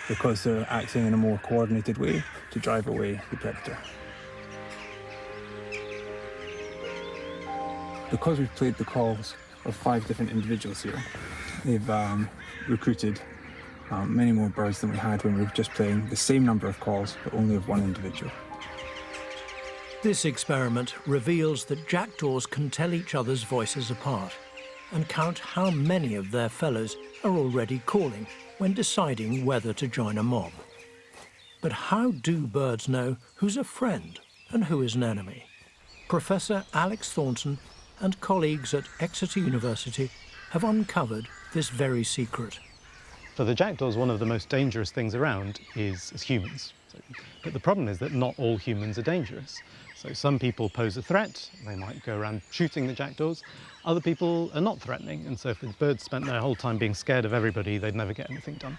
S11: because they're acting in a more coordinated way to drive away the predator. Because we've played the calls of 5 different individuals here, they've recruited many more birds than we had when we were just playing the same number of calls, but only of one individual.
S1: This experiment reveals that jackdaws can tell each other's voices apart and count how many of their fellows are already calling when deciding whether to join a mob. But how do birds know who's a friend and who is an enemy? Professor Alex Thornton and colleagues at Exeter University have uncovered this very secret.
S12: For the jackdaws, one of the most dangerous things around is humans. But the problem is that not all humans are dangerous. So some people pose a threat, they might go around shooting the jackdaws. Other people are not threatening, and so if the birds spent their whole time being scared of everybody, they'd never get anything done.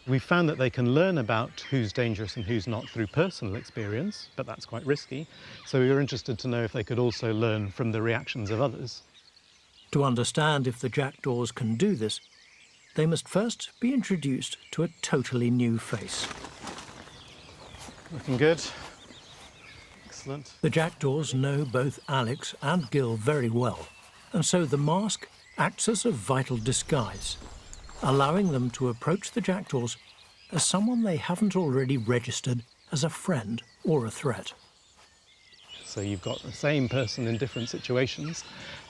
S12: We've found that they can learn about who's dangerous and who's not through personal experience, but that's quite risky. So we were interested to know if they could also learn from the reactions of others.
S1: To understand if the jackdaws can do this, they must first be introduced to a totally new face.
S12: Looking good. Excellent.
S1: The jackdaws know both Alex and Gil very well, and so the mask acts as a vital disguise, allowing them to approach the jackdaws as someone they haven't already registered as a friend or a threat.
S12: So you've got the same person in different situations,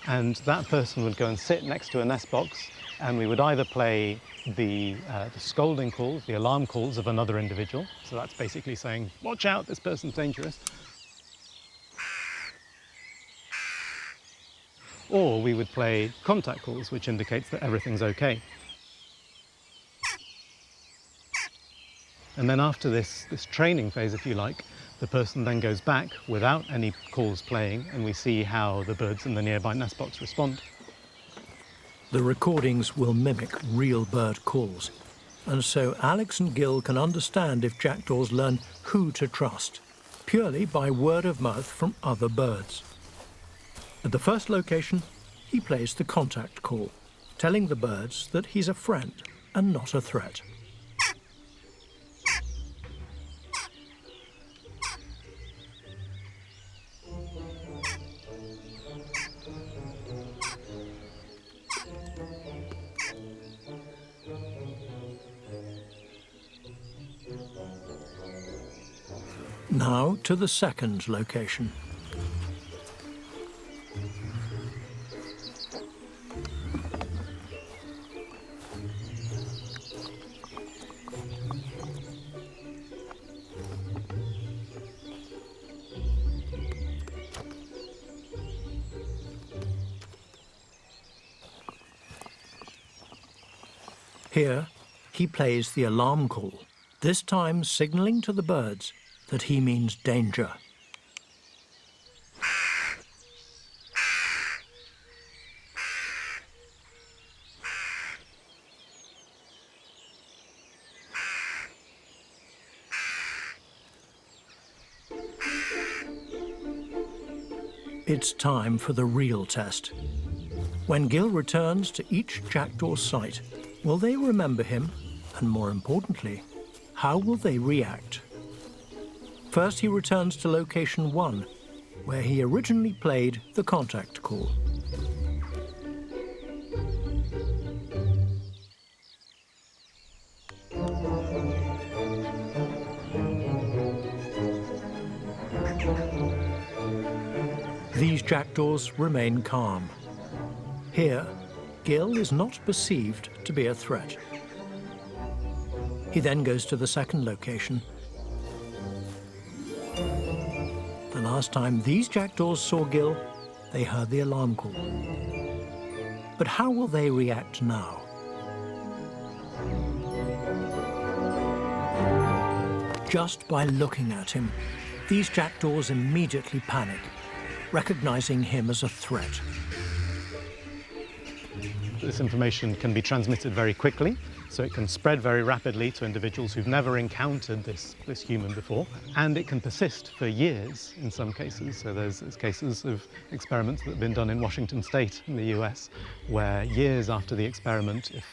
S12: and that person would go and sit next to a nest box, and we would either play the scolding calls, the alarm calls of another individual. So that's basically saying, watch out, this person's dangerous. Or we would play contact calls, which indicates that everything's okay. And then after this training phase, if you like, the person then goes back without any calls playing, and we see how the birds in the nearby nest box respond.
S1: The recordings will mimic real bird calls, and so Alex and Gil can understand if jackdaws learn who to trust, purely by word of mouth from other birds. At the first location, he plays the contact call, telling the birds that he's a friend and not a threat. Now to the second location. Here, he plays the alarm call, this time signaling to the birds that he means danger. It's time for the real test. When Gil returns to each jackdaw site, will they remember him? And more importantly, how will they react? First, he returns to location 1, where he originally played the contact call. These jackdaws remain calm. Here, Gil is not perceived to be a threat. He then goes to the second location. The last time these jackdaws saw Gil, they heard the alarm call. But how will they react now? Just by looking at him, these jackdaws immediately panic, recognizing him as a threat.
S12: This information can be transmitted very quickly, so it can spread very rapidly to individuals who've never encountered this human before, and it can persist for years in some cases. So there's cases of experiments that have been done in Washington State in the US, where years after the experiment, if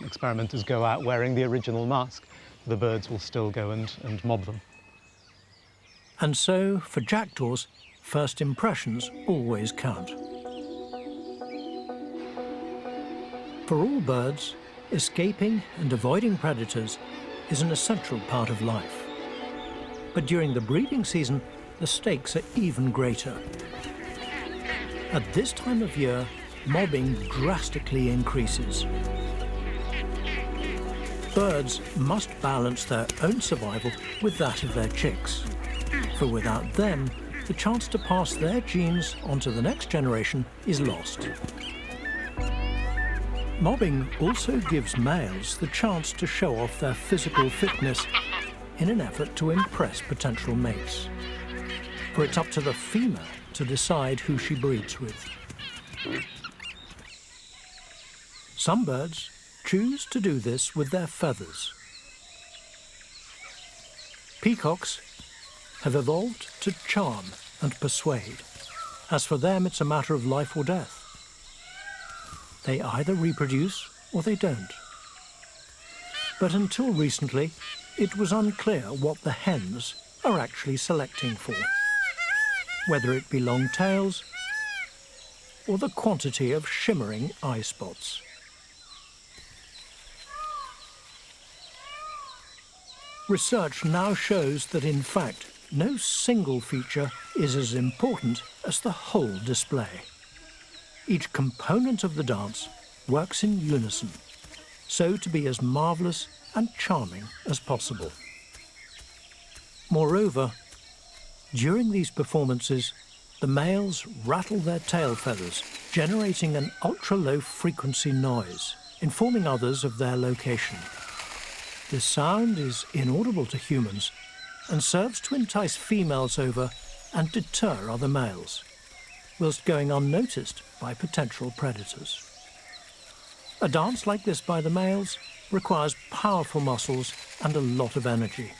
S12: experimenters go out wearing the original mask, the birds will still go and mob them.
S1: And so, for jackdaws, first impressions always count. For all birds, escaping and avoiding predators is an essential part of life. But during the breeding season, the stakes are even greater. At this time of year, mobbing drastically increases. Birds must balance their own survival with that of their chicks, for without them, the chance to pass their genes on to the next generation is lost. Mobbing also gives males the chance to show off their physical fitness in an effort to impress potential mates. For it's up to the female to decide who she breeds with. Some birds choose to do this with their feathers. Peacocks have evolved to charm and persuade. As for them, it's a matter of life or death. They either reproduce or they don't. But until recently, it was unclear what the hens are actually selecting for, whether it be long tails or the quantity of shimmering eye spots. Research now shows that, in fact, no single feature is as important as the whole display. Each component of the dance works in unison, so to be as marvelous and charming as possible. Moreover, during these performances, the males rattle their tail feathers, generating an ultra-low frequency noise, informing others of their location. This sound is inaudible to humans and serves to entice females over and deter other males, whilst going unnoticed by potential predators. A dance like this by the males requires powerful muscles and a lot of energy.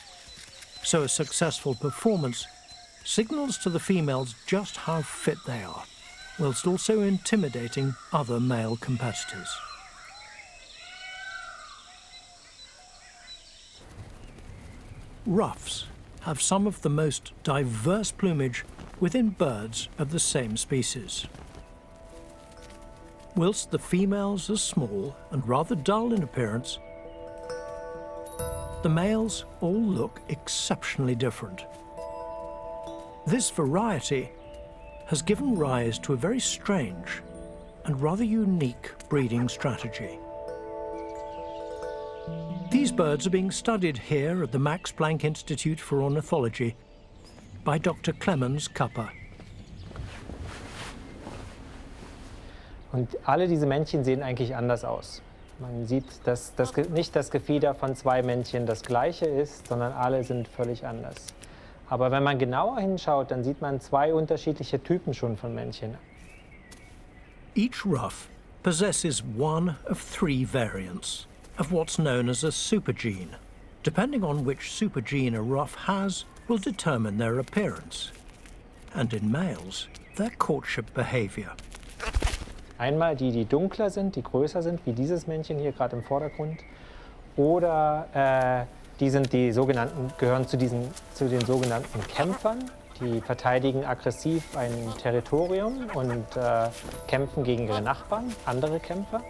S1: So a successful performance signals to the females just how fit they are, whilst also intimidating other male competitors. Ruffs have some of the most diverse plumage within birds of the same species. Whilst the females are small and rather dull in appearance, the males all look exceptionally different. This variety has given rise to a very strange and rather unique breeding strategy. These birds are being studied here at the Max Planck Institute for Ornithology by Dr. Clemens Kapper.
S13: Und alle diese Männchen sehen eigentlich anders aus. Man sieht, dass nicht das Gefieder von zwei Männchen das gleiche ist, sondern alle sind völlig anders. Aber wenn man genauer hinschaut, dann sieht man zwei unterschiedliche Typen schon von Männchen.
S1: Each ruff possesses one of three variants of what's known as a supergene. Depending on which supergene a ruff has will determine their appearance, and in males, their courtship behavior.
S13: Einmal die, die dunkler sind, die größer sind, wie dieses Männchen hier gerade im Vordergrund. Oder gehören zu den sogenannten Kämpfern. Die verteidigen aggressiv ein Territorium und kämpfen gegen ihre Nachbarn, andere Kämpfer.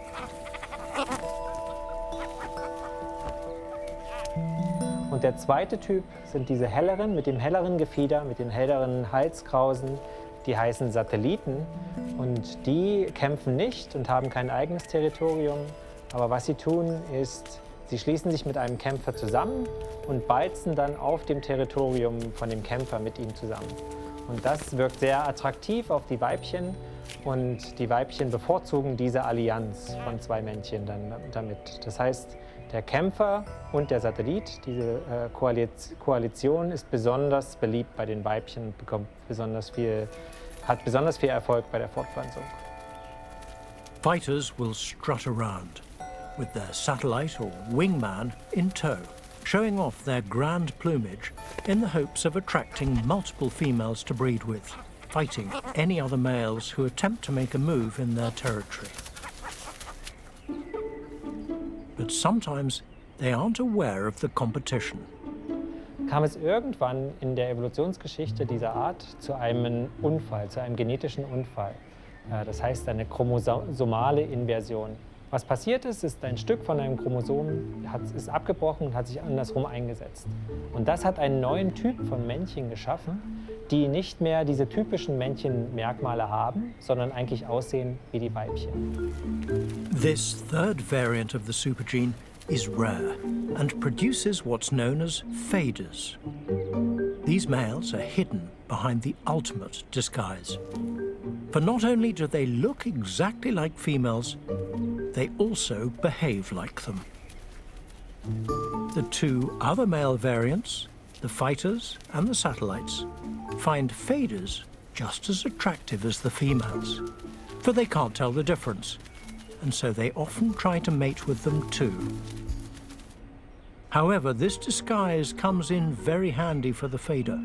S13: Und der zweite Typ sind diese helleren, mit dem helleren Gefieder, mit den helleren Halskrausen. Die heißen Satelliten und die kämpfen nicht und haben kein eigenes Territorium. Aber was sie tun ist, sie schließen sich mit einem Kämpfer zusammen und balzen dann auf dem Territorium von dem Kämpfer mit ihm zusammen. Und das wirkt sehr attraktiv auf die Weibchen und die Weibchen bevorzugen diese Allianz von zwei Männchen dann damit. Das heißt, der Kämpfer und der Satellit, diese Koalition ist besonders beliebt bei den Weibchen und hat besonders viel Erfolg bei der Fortpflanzung.
S1: Fighters will strut around with their satellite or wingman in tow, showing off their grand plumage in the hopes of attracting multiple females to breed with, fighting any other males who attempt to make a move in their territory. But sometimes they aren't aware of the competition.
S13: Kam es irgendwann in der Evolutionsgeschichte dieser Art zu einem Unfall, zu einem genetischen Unfall. Das heißt eine chromosomale Inversion. Was passiert ist, ein Stück von einem Chromosom ist abgebrochen und hat sich andersrum eingesetzt. Und das hat einen neuen Typ von Männchen geschaffen, die nicht mehr diese typischen Männchenmerkmale haben, sondern eigentlich aussehen wie die Weibchen.
S1: This third variant of the supergene is rare and produces what's known as faders. These males are hidden behind the ultimate disguise. For not only do they look exactly like females, they also behave like them. The two other male variants, the fighters and the satellites, find faders just as attractive as the females, for they can't tell the difference, and so they often try to mate with them too. However, this disguise comes in very handy for the fader,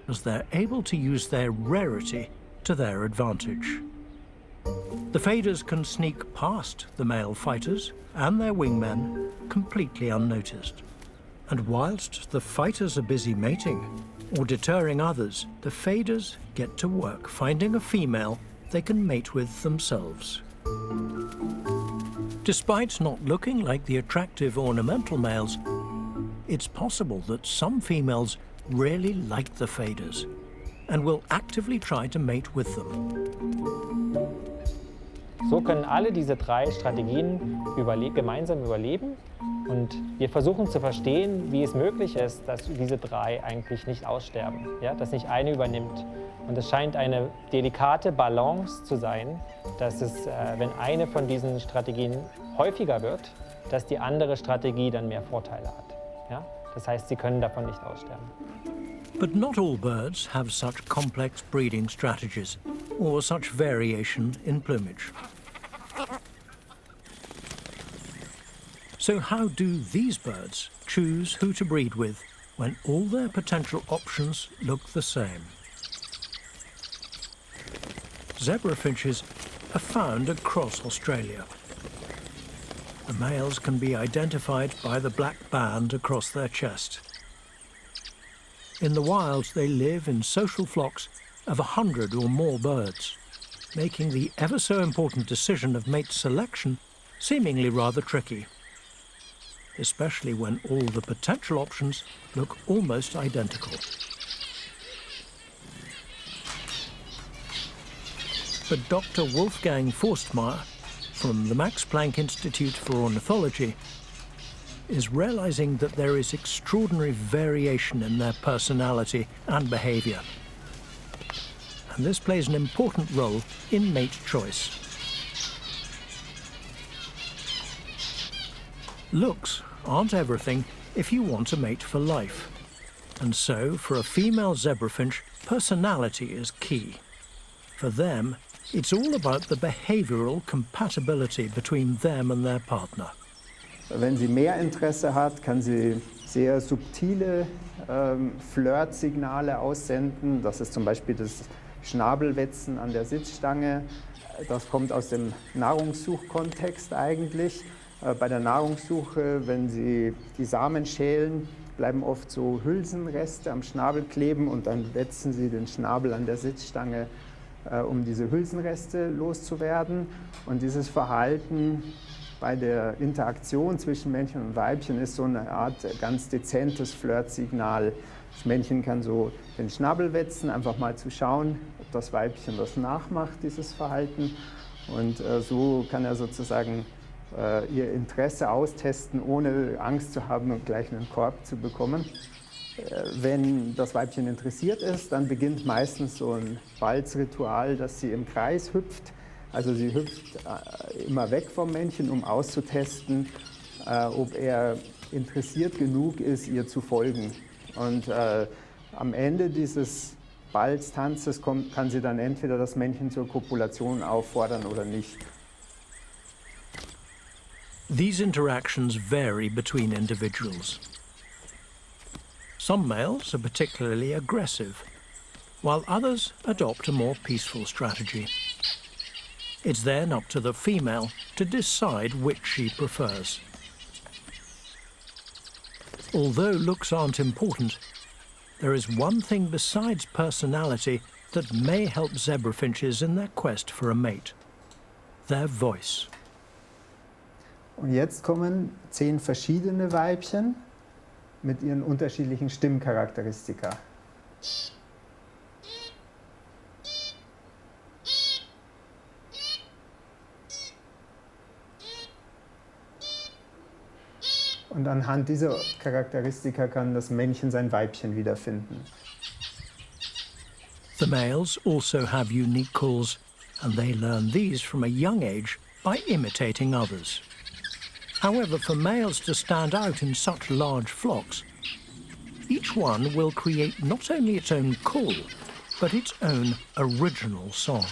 S1: as they're able to use their rarity to their advantage. The faders can sneak past the male fighters and their wingmen completely unnoticed. And whilst the fighters are busy mating or deterring others, the faders get to work finding a female they can mate with themselves. Despite not looking like the attractive ornamental males, it's possible that some females really like the faders and will actively try to mate with them.
S13: So können alle diese 3 Strategien gemeinsam überleben. Und wir versuchen zu verstehen, wie es möglich ist, dass diese 3 eigentlich nicht aussterben, ja? Dass nicht eine übernimmt. Und es scheint eine delikate Balance zu sein, dass es, wenn eine von diesen Strategien häufiger wird, dass die andere Strategie dann mehr Vorteile hat. Ja? Das heißt, sie können davon nicht aussterben.
S1: But not all birds have such complex breeding strategies or such variation in plumage. So how do these birds choose who to breed with when all their potential options look the same? Zebra finches are found across Australia. The males can be identified by the black band across their chest. In the wild, they live in social flocks of 100 or more birds, making the ever so important decision of mate selection seemingly rather tricky, especially when all the potential options look almost identical. But Dr. Wolfgang Forstmeier from the Max Planck Institute for Ornithology is realizing that there is extraordinary variation in their personality and behavior. And this plays an important role in mate choice. Looks aren't everything if you want a mate for life. And so, for a female zebrafinch, personality is key. For them, it's all about the behavioral compatibility between them and their partner.
S14: Wenn sie mehr Interesse hat, kann sie sehr subtile Flirtsignale aussenden. Das ist zum Beispiel das Schnabelwetzen an der Sitzstange. Das kommt aus dem Nahrungssuchkontext eigentlich. Bei der Nahrungssuche, wenn sie die Samen schälen, bleiben oft so Hülsenreste am Schnabel kleben und dann wetzen sie den Schnabel an der Sitzstange, um diese Hülsenreste loszuwerden. Und dieses Verhalten bei der Interaktion zwischen Männchen und Weibchen ist so eine Art ganz dezentes Flirtsignal. Das Männchen kann so den Schnabel wetzen, einfach mal zu schauen, ob das Weibchen das nachmacht, dieses Verhalten. Und so kann er sozusagen ihr Interesse austesten, ohne Angst zu haben und gleich einen Korb zu bekommen. Wenn das Weibchen interessiert ist, dann beginnt meistens so ein Balzritual, dass sie im Kreis hüpft. Also sie hüpft immer weg vom Männchen, um auszutesten, ob er interessiert genug ist, ihr zu folgen. Und am Ende dieses Balztanzes kann sie dann entweder das Männchen zur Kopulation auffordern oder nicht.
S1: These interactions vary between individuals. Some males are particularly aggressive, while others adopt a more peaceful strategy. It's then up to the female to decide which she prefers. Although looks aren't important, there is one thing besides personality that may help zebrafinches in their quest for a mate: their voice.
S14: Und jetzt kommen 10 verschiedene Weibchen mit ihren unterschiedlichen Stimmcharakteristika. Und anhand dieser Charakteristika kann das Männchen sein Weibchen wiederfinden.
S1: The males also have unique calls, and they learn these from a young age by imitating others. However, for males to stand out in such large flocks, each one will create not only its own call, but its own original song.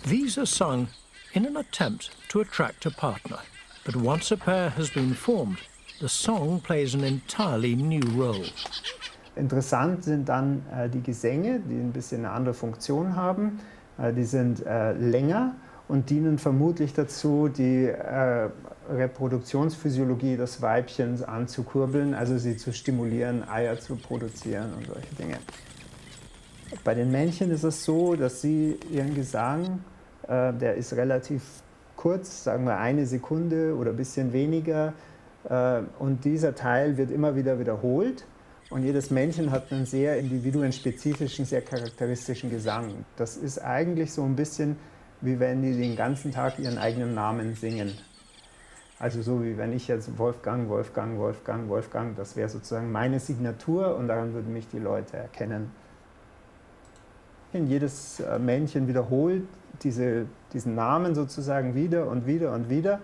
S1: These are sung in an attempt to attract a partner, but once a pair has been formed, the song plays an entirely new role.
S14: Interessant sind dann die Gesänge, die ein bisschen eine andere Funktion haben. Die sind länger und dienen vermutlich dazu, die Reproduktionsphysiologie des Weibchens anzukurbeln, also sie zu stimulieren, Eier zu produzieren und solche Dinge. Bei den Männchen ist es so, dass sie ihren Gesang, der ist relativ kurz, sagen wir 1 Sekunde oder ein bisschen weniger, und dieser Teil wird immer wieder wiederholt. Und jedes Männchen hat einen sehr individuenspezifischen, sehr charakteristischen Gesang. Das ist eigentlich so ein bisschen, wie wenn die den ganzen Tag ihren eigenen Namen singen. Also so wie wenn ich jetzt Wolfgang, Wolfgang, Wolfgang, Wolfgang, das wäre sozusagen meine Signatur und daran würden mich die Leute erkennen. Jedes Männchen wiederholt diesen Namen sozusagen wieder und wieder und wieder.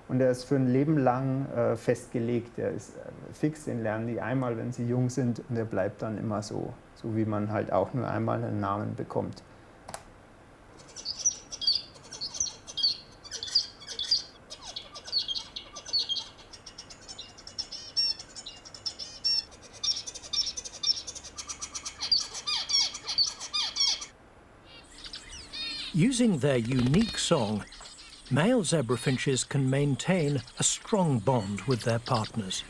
S14: Und er ist für ein Leben lang festgelegt, der ist fix, den lernen die einmal, wenn sie jung sind, und der bleibt dann immer so, so wie man halt auch nur einmal einen Namen bekommt.
S1: Using their unique song, male zebra finches can maintain a strong bond with their partners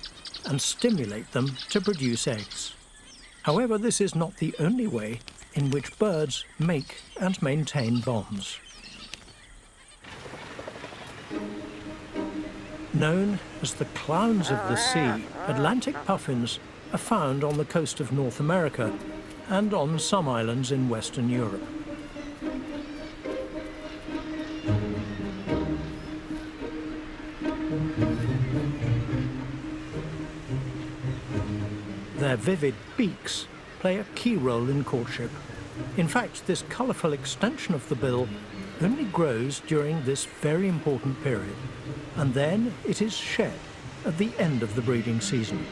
S1: and stimulate them to produce eggs. However, this is not the only way in which birds make and maintain bonds. Known as the clowns of the sea, Atlantic puffins are found on the coast of North America and on some islands in Western Europe. Their vivid beaks play a key role in courtship. In fact, this colourful extension of the bill only grows during this very important period, and then it is shed at the end of the breeding season.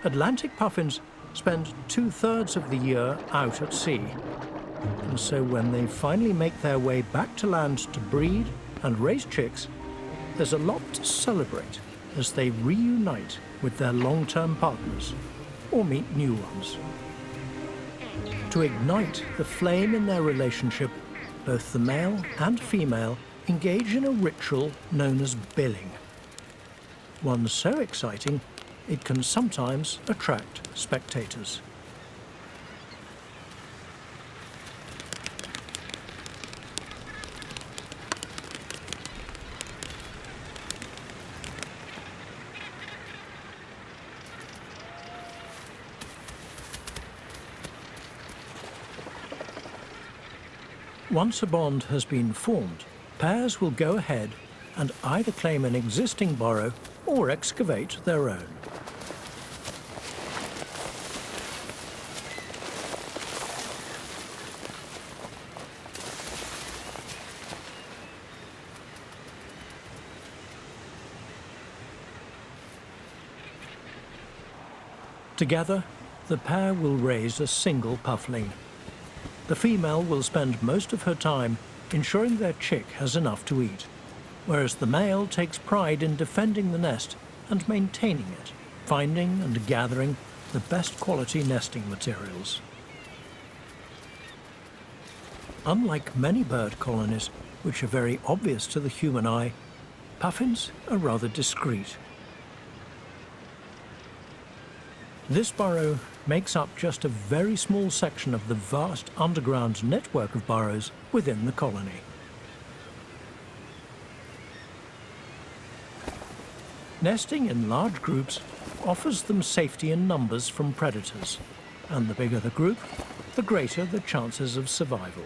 S1: Atlantic puffins spend 2/3 of the year out at sea, and so when they finally make their way back to land to breed and raise chicks, there's a lot to celebrate as they reunite with their long-term partners or meet new ones. To ignite the flame in their relationship, both the male and female engage in a ritual known as billing. One so exciting, it can sometimes attract spectators. Once a bond has been formed, pairs will go ahead and either claim an existing burrow or excavate their own. Together, the pair will raise a single puffling. The female will spend most of her time ensuring their chick has enough to eat, whereas the male takes pride in defending the nest and maintaining it, finding and gathering the best quality nesting materials. Unlike many bird colonies, which are very obvious to the human eye, puffins are rather discreet. This burrow makes up just a very small section of the vast underground network of burrows within the colony. Nesting in large groups offers them safety in numbers from predators, and the bigger the group, the greater the chances of survival.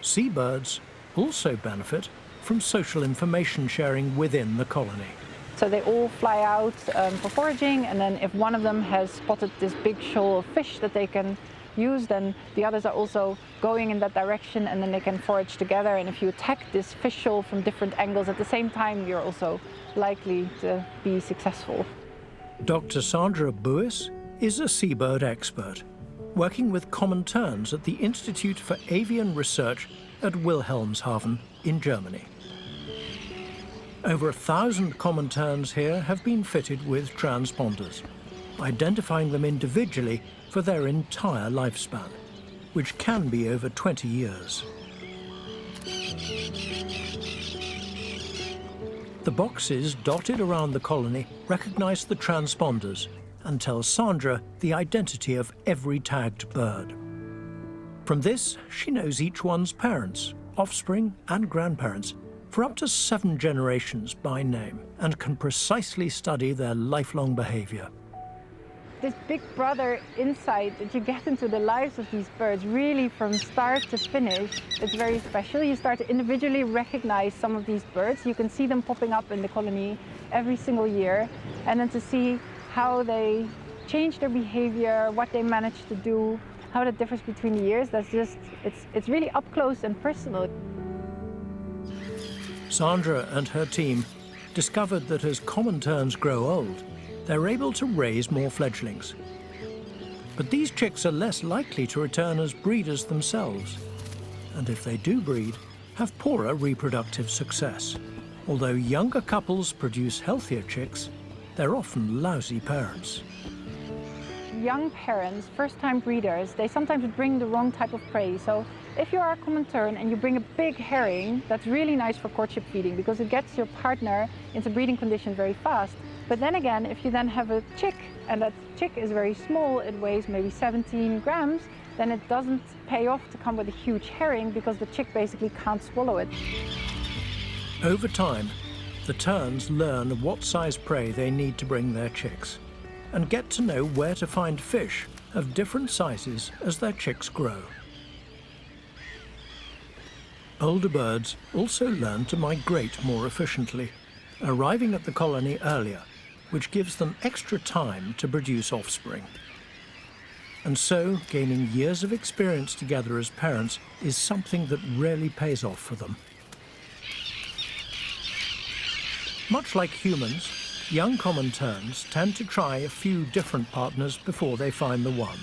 S1: Seabirds also benefit from social information sharing within the colony.
S15: So they all fly out for foraging, and then if one of them has spotted this big shoal of fish that they can use, then the others are also going in that direction, and then they can forage together. And if you attack this fish shoal from different angles at the same time, you're also likely to be successful.
S1: Dr. Sandra Buis is a seabird expert, working with common terns at the Institute for Avian Research at Wilhelmshaven in Germany. Over 1,000 common terns here have been fitted with transponders, identifying them individually for their entire lifespan, which can be over 20 years. The boxes dotted around the colony recognize the transponders and tell Sandra the identity of every tagged bird. From this, she knows each one's parents, offspring, and grandparents for up to 7 generations by name, and can precisely study their lifelong behavior.
S15: this big brother insight that you get into the lives of these birds, really from start to finish. It's very special. You start to individually recognize some of these birds. You can see them popping up in the colony every single year, and then to see how they change their behavior, what they manage to do, how that differs between the years. That's just, it's really up close and personal.
S1: Sandra and her team discovered that as common terns grow old, they're able to raise more fledglings. But these chicks are less likely to return as breeders themselves, and if they do breed, have poorer reproductive success. Although younger couples produce healthier chicks, they're often lousy parents.
S15: Young parents, first-time breeders, they sometimes bring the wrong type of prey. So if you are a common tern and you bring a big herring, that's really nice for courtship feeding because it gets your partner into breeding condition very fast. But then again, if you then have a chick and that chick is very small, it weighs maybe 17 grams, then it doesn't pay off to come with a huge herring because the chick basically can't swallow it.
S1: Over time, the terns learn what size prey they need to bring their chicks and get to know where to find fish of different sizes as their chicks grow. Older birds also learn to migrate more efficiently, arriving at the colony earlier, which gives them extra time to produce offspring. And so, gaining years of experience together as parents is something that rarely pays off for them. Much like humans, young common terns tend to try a few different partners before they find the one.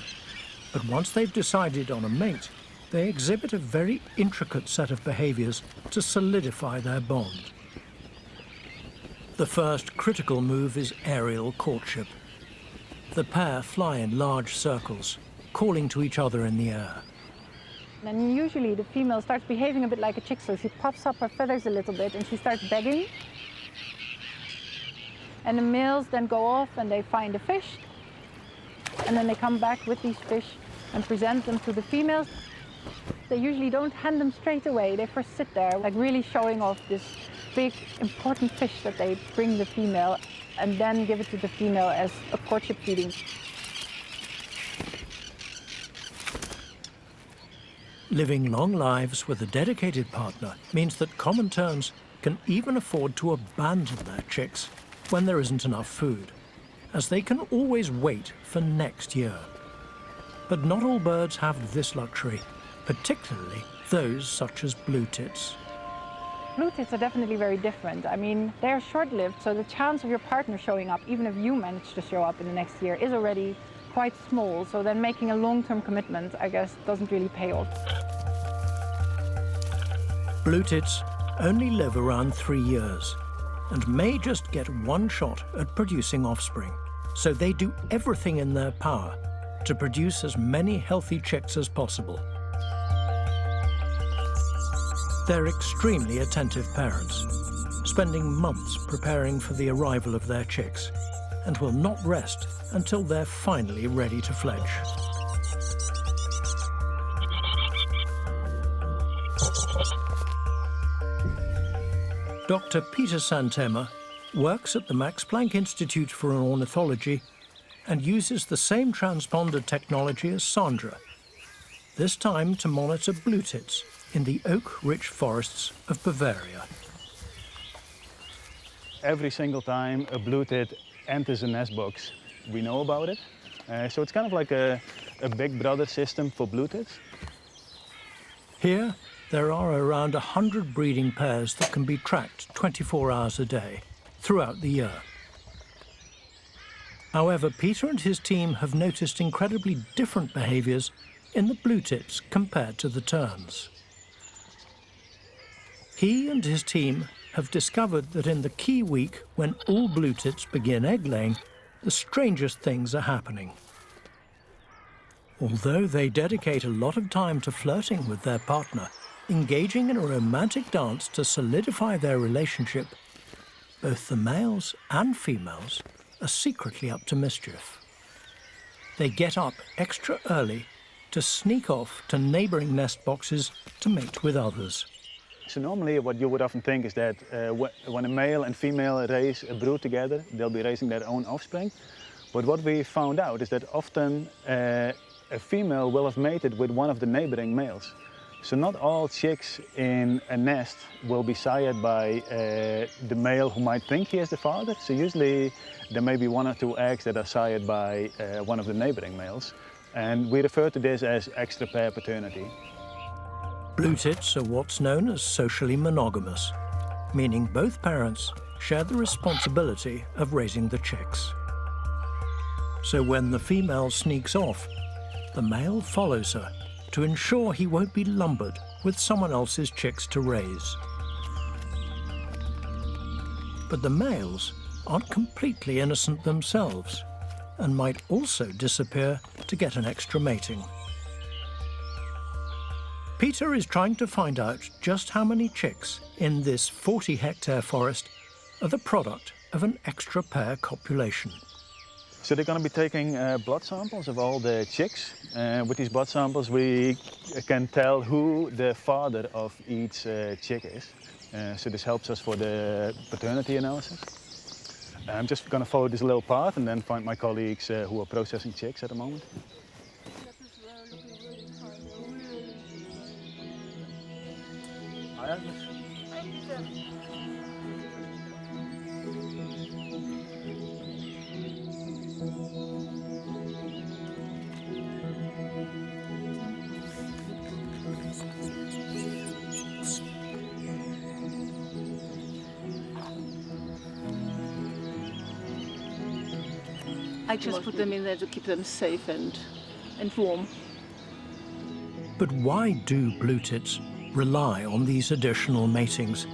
S1: But once they've decided on a mate, they exhibit a very intricate set of behaviors to solidify their bond. The first critical move is aerial courtship. The pair fly in large circles, calling to each other in the air.
S15: And usually the female starts behaving a bit like a chick, so she puffs up her feathers a little bit and she starts begging. And the males then go off and they find a fish, and then they come back with these fish and present them to the females. They usually don't hand them straight away. They first sit there, like really showing off this big, important fish that they bring the female, and then give it to the female as a courtship feeding.
S1: Living long lives with a dedicated partner means that common terns can even afford to abandon their chicks when there isn't enough food, as they can always wait for next year. But not all birds have this luxury, particularly those such as blue tits.
S15: Blue tits are definitely very different. I mean, they're short-lived, so the chance of your partner showing up, even if you manage to show up in the next year, is already quite small. So then making a long-term commitment, I guess, doesn't really pay off.
S1: Blue tits only live around 3 years and may just get one shot at producing offspring. So they do everything in their power to produce as many healthy chicks as possible. They're extremely attentive parents, spending months preparing for the arrival of their chicks, and will not rest until they're finally ready to fledge. Dr. Peter Santema works at the Max Planck Institute for Ornithology and uses the same transponder technology as Sandra, this time to monitor blue tits in the oak-rich forests of Bavaria.
S16: Every single time a blue tit enters a nest box, we know about it. So it's kind of like a big brother system for blue tits.
S1: Here, there are around 100 breeding pairs that can be tracked 24 hours a day, throughout the year. However, Peter and his team have noticed incredibly different behaviors in the blue tits compared to the terns. He and his team have discovered that in the key week when all blue tits begin egg laying, the strangest things are happening. Although they dedicate a lot of time to flirting with their partner, engaging in a romantic dance to solidify their relationship, both the males and females are secretly up to mischief. They get up extra early to sneak off to neighboring nest boxes to mate with others.
S16: So normally what you would often think is that when a male and female raise a brood together, they'll be raising their own offspring. But what we found out is that often a female will have mated with one of the neighboring males. So not all chicks in a nest will be sired by the male who might think he is the father. So usually there may be 1 or 2 eggs that are sired by one of the neighboring males. And we refer to this as extra pair paternity.
S1: Blue tits are what's known as socially monogamous, meaning both parents share the responsibility of raising the chicks. So when the female sneaks off, the male follows her to ensure he won't be lumbered with someone else's chicks to raise. But the males aren't completely innocent themselves and might also disappear to get an extra mating. Peter is trying to find out just how many chicks in this 40-hectare forest are the product of an extra pair copulation.
S16: So they're going to be taking blood samples of all the chicks. With these blood samples we can tell who the father of each chick is. So this helps us for the paternity analysis. I'm just going to follow this little path and then find my colleagues who are processing chicks at the moment.
S17: I just put them in there to keep them safe and warm.
S1: But why do blue tits rely on these additional matings?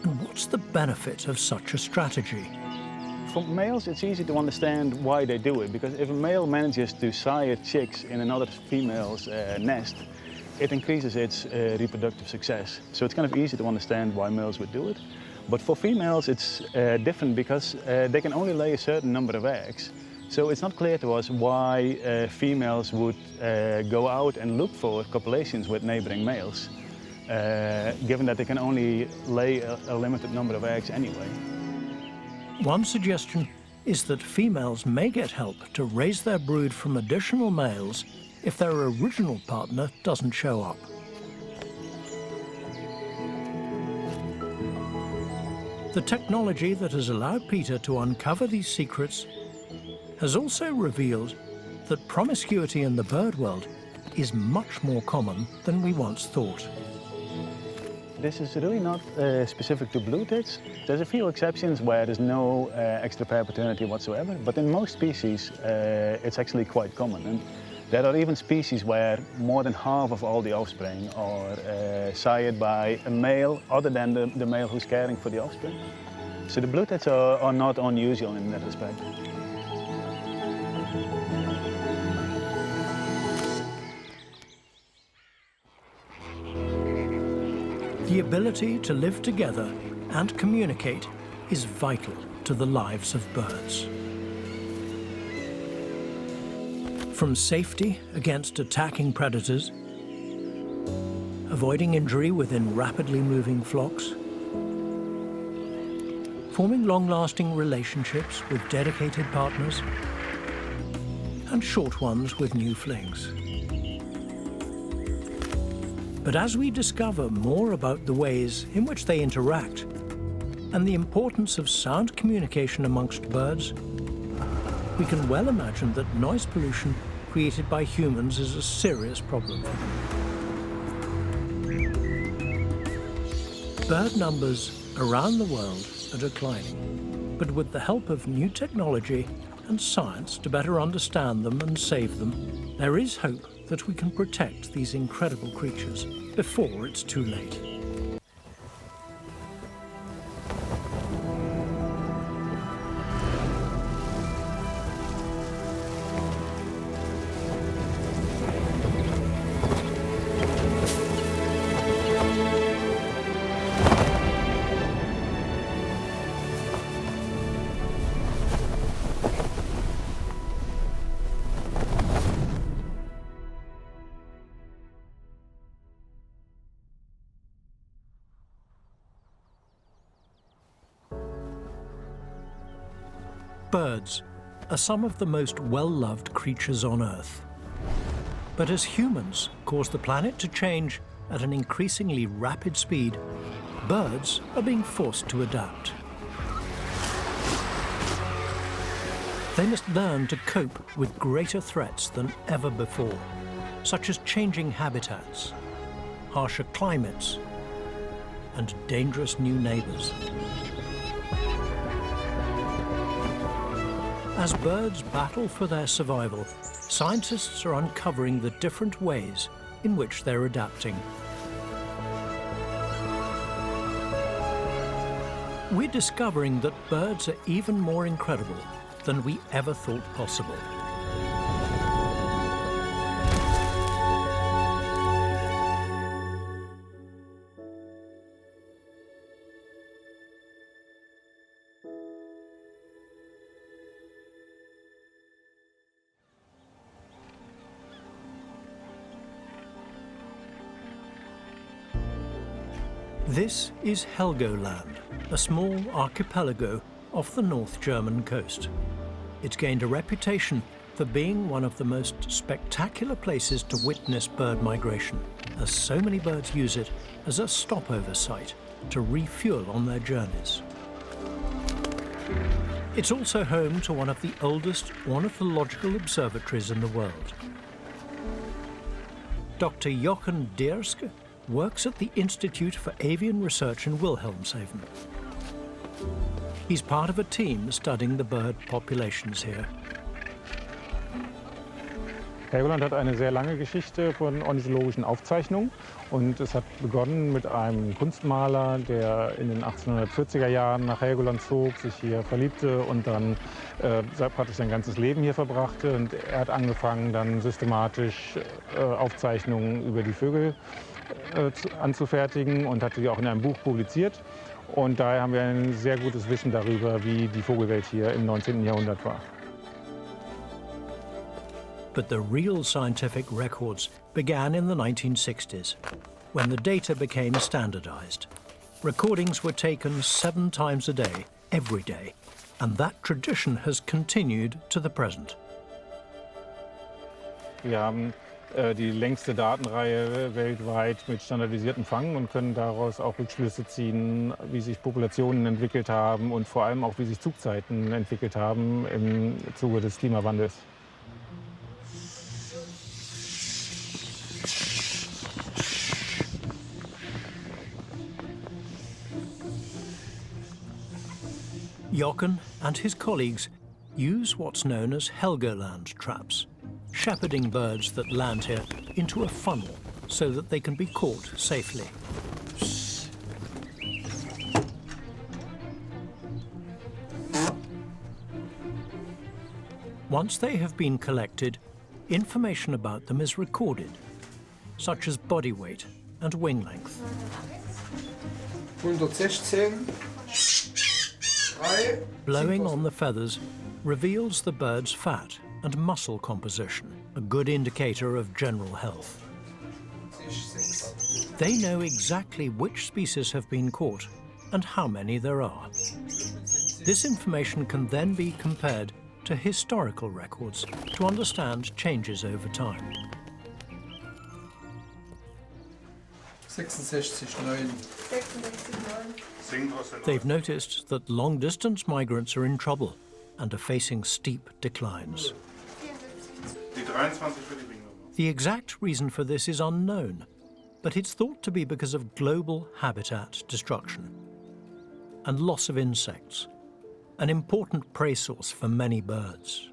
S1: And what's the benefit of such a strategy?
S16: For males, it's easy to understand why they do it, because if a male manages to sire chicks in another female's nest, it increases its reproductive success. So it's kind of easy to understand why males would do it. But for females, it's different because they can only lay a certain number of eggs. So it's not clear to us why females would go out and look for copulations with neighboring males, given that they can only lay a limited number of eggs anyway.
S1: One suggestion is that females may get help to raise their brood from additional males if their original partner doesn't show up. The technology that has allowed Peter to uncover these secrets has also revealed that promiscuity in the bird world is much more common than we once thought.
S16: This is really not specific to blue tits. There's a few exceptions where there's no extra pair paternity whatsoever, but in most species it's actually quite common. And there are even species where more than half of all the offspring are sired by a male other than the male who's caring for the offspring. So the blue tits are not unusual in that respect.
S1: The ability to live together and communicate is vital to the lives of birds. From safety against attacking predators, avoiding injury within rapidly moving flocks, forming long-lasting relationships with dedicated partners, and short ones with new flings. But as we discover more about the ways in which they interact and the importance of sound communication amongst birds, we can well imagine that noise pollution created by humans is a serious problem for them. Bird numbers around the world are declining, but with the help of new technology and science to better understand them and save them, there is hope that we can protect these incredible creatures before it's too late. Birds are some of the most well-loved creatures on Earth. But as humans cause the planet to change at an increasingly rapid speed, birds are being forced to adapt. They must learn to cope with greater threats than ever before, such as changing habitats, harsher climates, and dangerous new neighbors. As birds battle for their survival, scientists are uncovering the different ways in which they're adapting. We're discovering that birds are even more incredible than we ever thought possible. This is Helgoland, a small archipelago off the North German coast. It's gained a reputation for being one of the most spectacular places to witness bird migration, as so many birds use it as a stopover site to refuel on their journeys. It's also home to one of the oldest ornithological observatories in the world. Dr. Jochen Dierske works at the Institute for Avian Research in Wilhelmshaven. He's part of a team studying the bird populations here.
S18: Helgoland hat eine sehr lange Geschichte von ornithologischen Aufzeichnungen und es hat begonnen mit einem Kunstmaler, der in den 1840er Jahren nach Helgoland zog, sich hier verliebte und dann praktisch sein ganzes Leben hier verbrachte. Und er hat angefangen, dann systematisch Aufzeichnungen über die Vögel anzufertigen und hatte die auch in einem Buch publiziert. Und daher haben wir ein sehr gutes Wissen darüber, wie die Vogelwelt hier im 19. Jahrhundert war.
S1: But the real scientific records began in the 1960s, when the data became standardized. Recordings were taken 7 times a day, every day, and that tradition has continued to the present.
S18: Wir haben die längste Datenreihe weltweit mit standardisierten Fangen und können daraus auch Rückschlüsse ziehen, wie sich Populationen entwickelt haben und vor allem auch, wie sich Zugzeiten entwickelt haben im Zuge des Klimawandels.
S1: Jochen and his colleagues use what's known as Helgoland traps, shepherding birds that land here into a funnel so that they can be caught safely. Once they have been collected, information about them is recorded, such as body weight and wing length.
S19: 116.
S1: Blowing on the feathers reveals the bird's fat and muscle composition, a good indicator of general health. They know exactly which species have been caught and how many there are. This information can then be compared to historical records to understand changes over time.
S19: 66,9.
S1: They've noticed that long-distance migrants are in trouble and are facing steep declines. The exact reason for this is unknown, but it's thought to be because of global habitat destruction and loss of insects, an important prey source for many birds.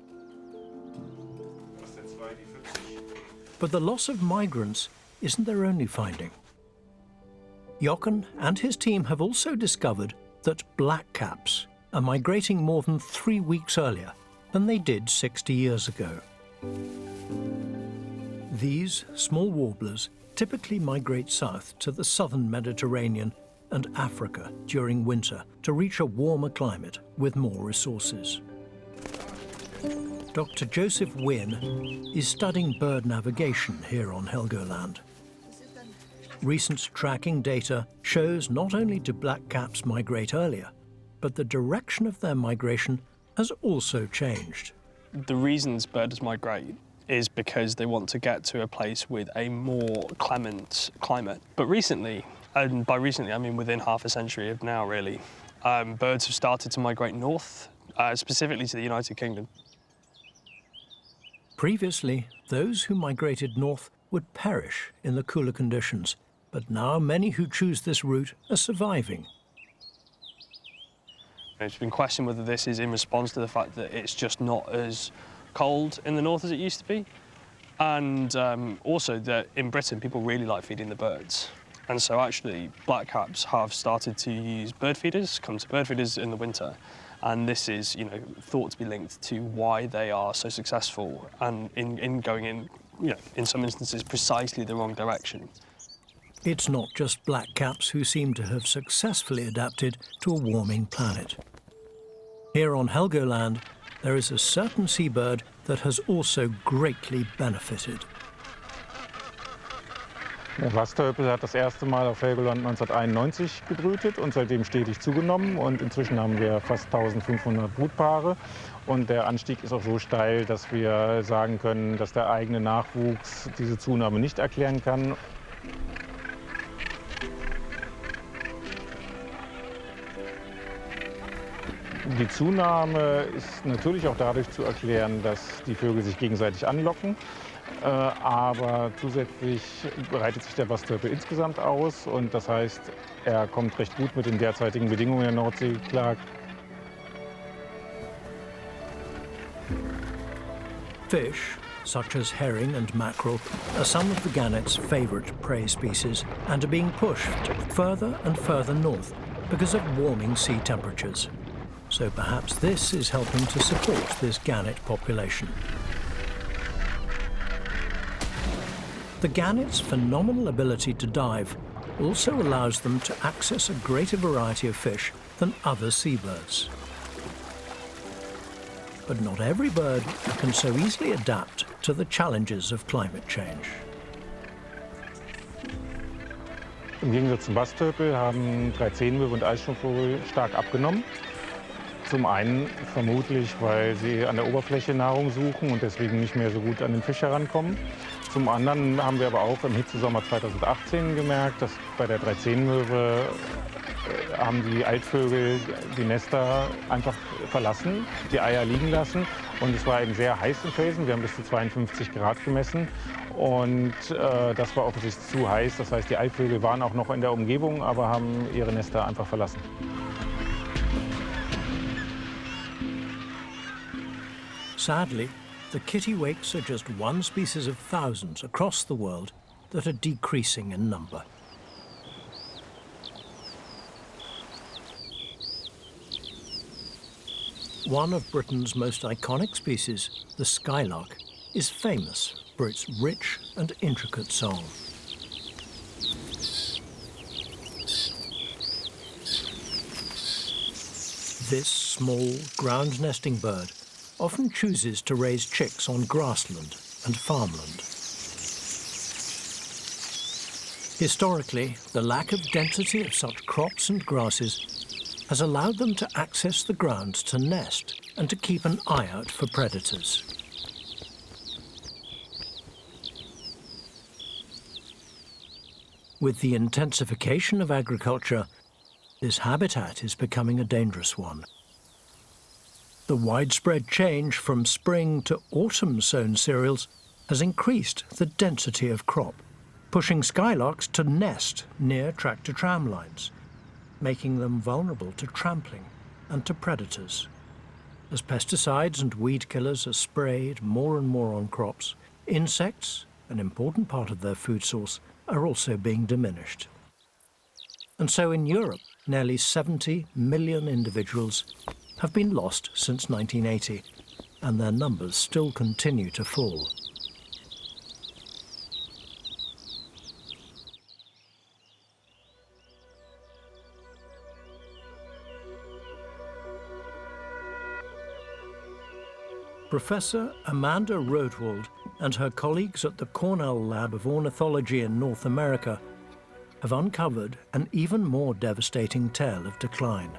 S1: But the loss of migrants isn't their only finding. Jochen and his team have also discovered that blackcaps are migrating more than 3 weeks earlier than they did 60 years ago. These small warblers typically migrate south to the southern Mediterranean and Africa during winter to reach a warmer climate with more resources. Dr. Joseph Wynne is studying bird navigation here on Helgoland. Recent tracking data shows not only do blackcaps migrate earlier, but the direction of their migration has also changed.
S19: The reasons birds migrate is because they want to get to a place with a more clement climate. But recently, and by recently I mean within half a century of now really, birds have started to migrate north, specifically to the United Kingdom.
S1: Previously, those who migrated north would perish in the cooler conditions, but now many who choose this route are surviving.
S19: It's been questioned whether this is in response to the fact that it's just not as cold in the north as it used to be, and also that in Britain people really like feeding the birds. And so actually blackcaps have started to use bird feeders, come to bird feeders in the winter, and this is, thought to be linked to why they are so successful and in going in, in some instances precisely the wrong direction.
S1: It's not just blackcaps who seem to have successfully adapted to a warming planet. Here on Helgoland, there is a certain seabird that has also greatly benefited.
S18: Der Wasstölpel hat das erste Mal auf Helgoland 1991 gebrütet und seitdem stetig zugenommen. Und inzwischen haben wir fast 1500 Brutpaare. Und der Anstieg ist auch so steil, dass wir sagen können, dass der eigene Nachwuchs diese Zunahme nicht erklären kann. Die Zunahme ist natürlich auch dadurch zu erklären, dass die Vögel sich gegenseitig anlocken. Aber zusätzlich breitet sich der Wasstölpel insgesamt aus und das heißt, er kommt recht gut mit den derzeitigen Bedingungen der Nordsee klar.
S1: Fish, such as herring and mackerel, are some of the gannet's favourite prey species and are being pushed further and further north because of warming sea temperatures. So perhaps this is helping to support this gannet population. The gannet's phenomenal ability to dive also allows them to access a greater variety of fish than other seabirds. But not every bird can so easily adapt to the challenges of climate change.
S18: Im Gegensatz zum Basstölpel haben Dreizehnmöwe und Eisschnupfvogel stark abgenommen. Zum einen vermutlich, weil sie an der Oberfläche Nahrung suchen und deswegen nicht mehr so gut an den Fisch herankommen. Zum anderen haben wir aber auch im Hitzesommer 2018 gemerkt, dass bei der Dreizehnmöwe haben die Altvögel die Nester einfach verlassen, die Eier liegen lassen. Und es war eben sehr heiß in Felsen. Wir haben bis zu 52 Grad gemessen. Und das war offensichtlich zu heiß. Das heißt, die Altvögel waren auch noch in der Umgebung, aber haben ihre Nester einfach verlassen.
S1: Sadly, the kittiwakes are just one species of thousands across the world that are decreasing in number. One of Britain's most iconic species, the skylark, is famous for its rich and intricate song. This small, ground-nesting bird often chooses to raise chicks on grassland and farmland. Historically, the lack of density of such crops and grasses has allowed them to access the ground to nest and to keep an eye out for predators. With the intensification of agriculture, this habitat is becoming a dangerous one. The widespread change from spring to autumn-sown cereals has increased the density of crop, pushing skylarks to nest near tractor-tram lines, making them vulnerable to trampling and to predators. As pesticides and weed killers are sprayed more and more on crops, insects, an important part of their food source, are also being diminished. And so in Europe, nearly 70 million individuals have been lost since 1980, and their numbers still continue to fall. Professor Amanda Rodewald and her colleagues at the Cornell Lab of Ornithology in North America have uncovered an even more devastating tale of decline.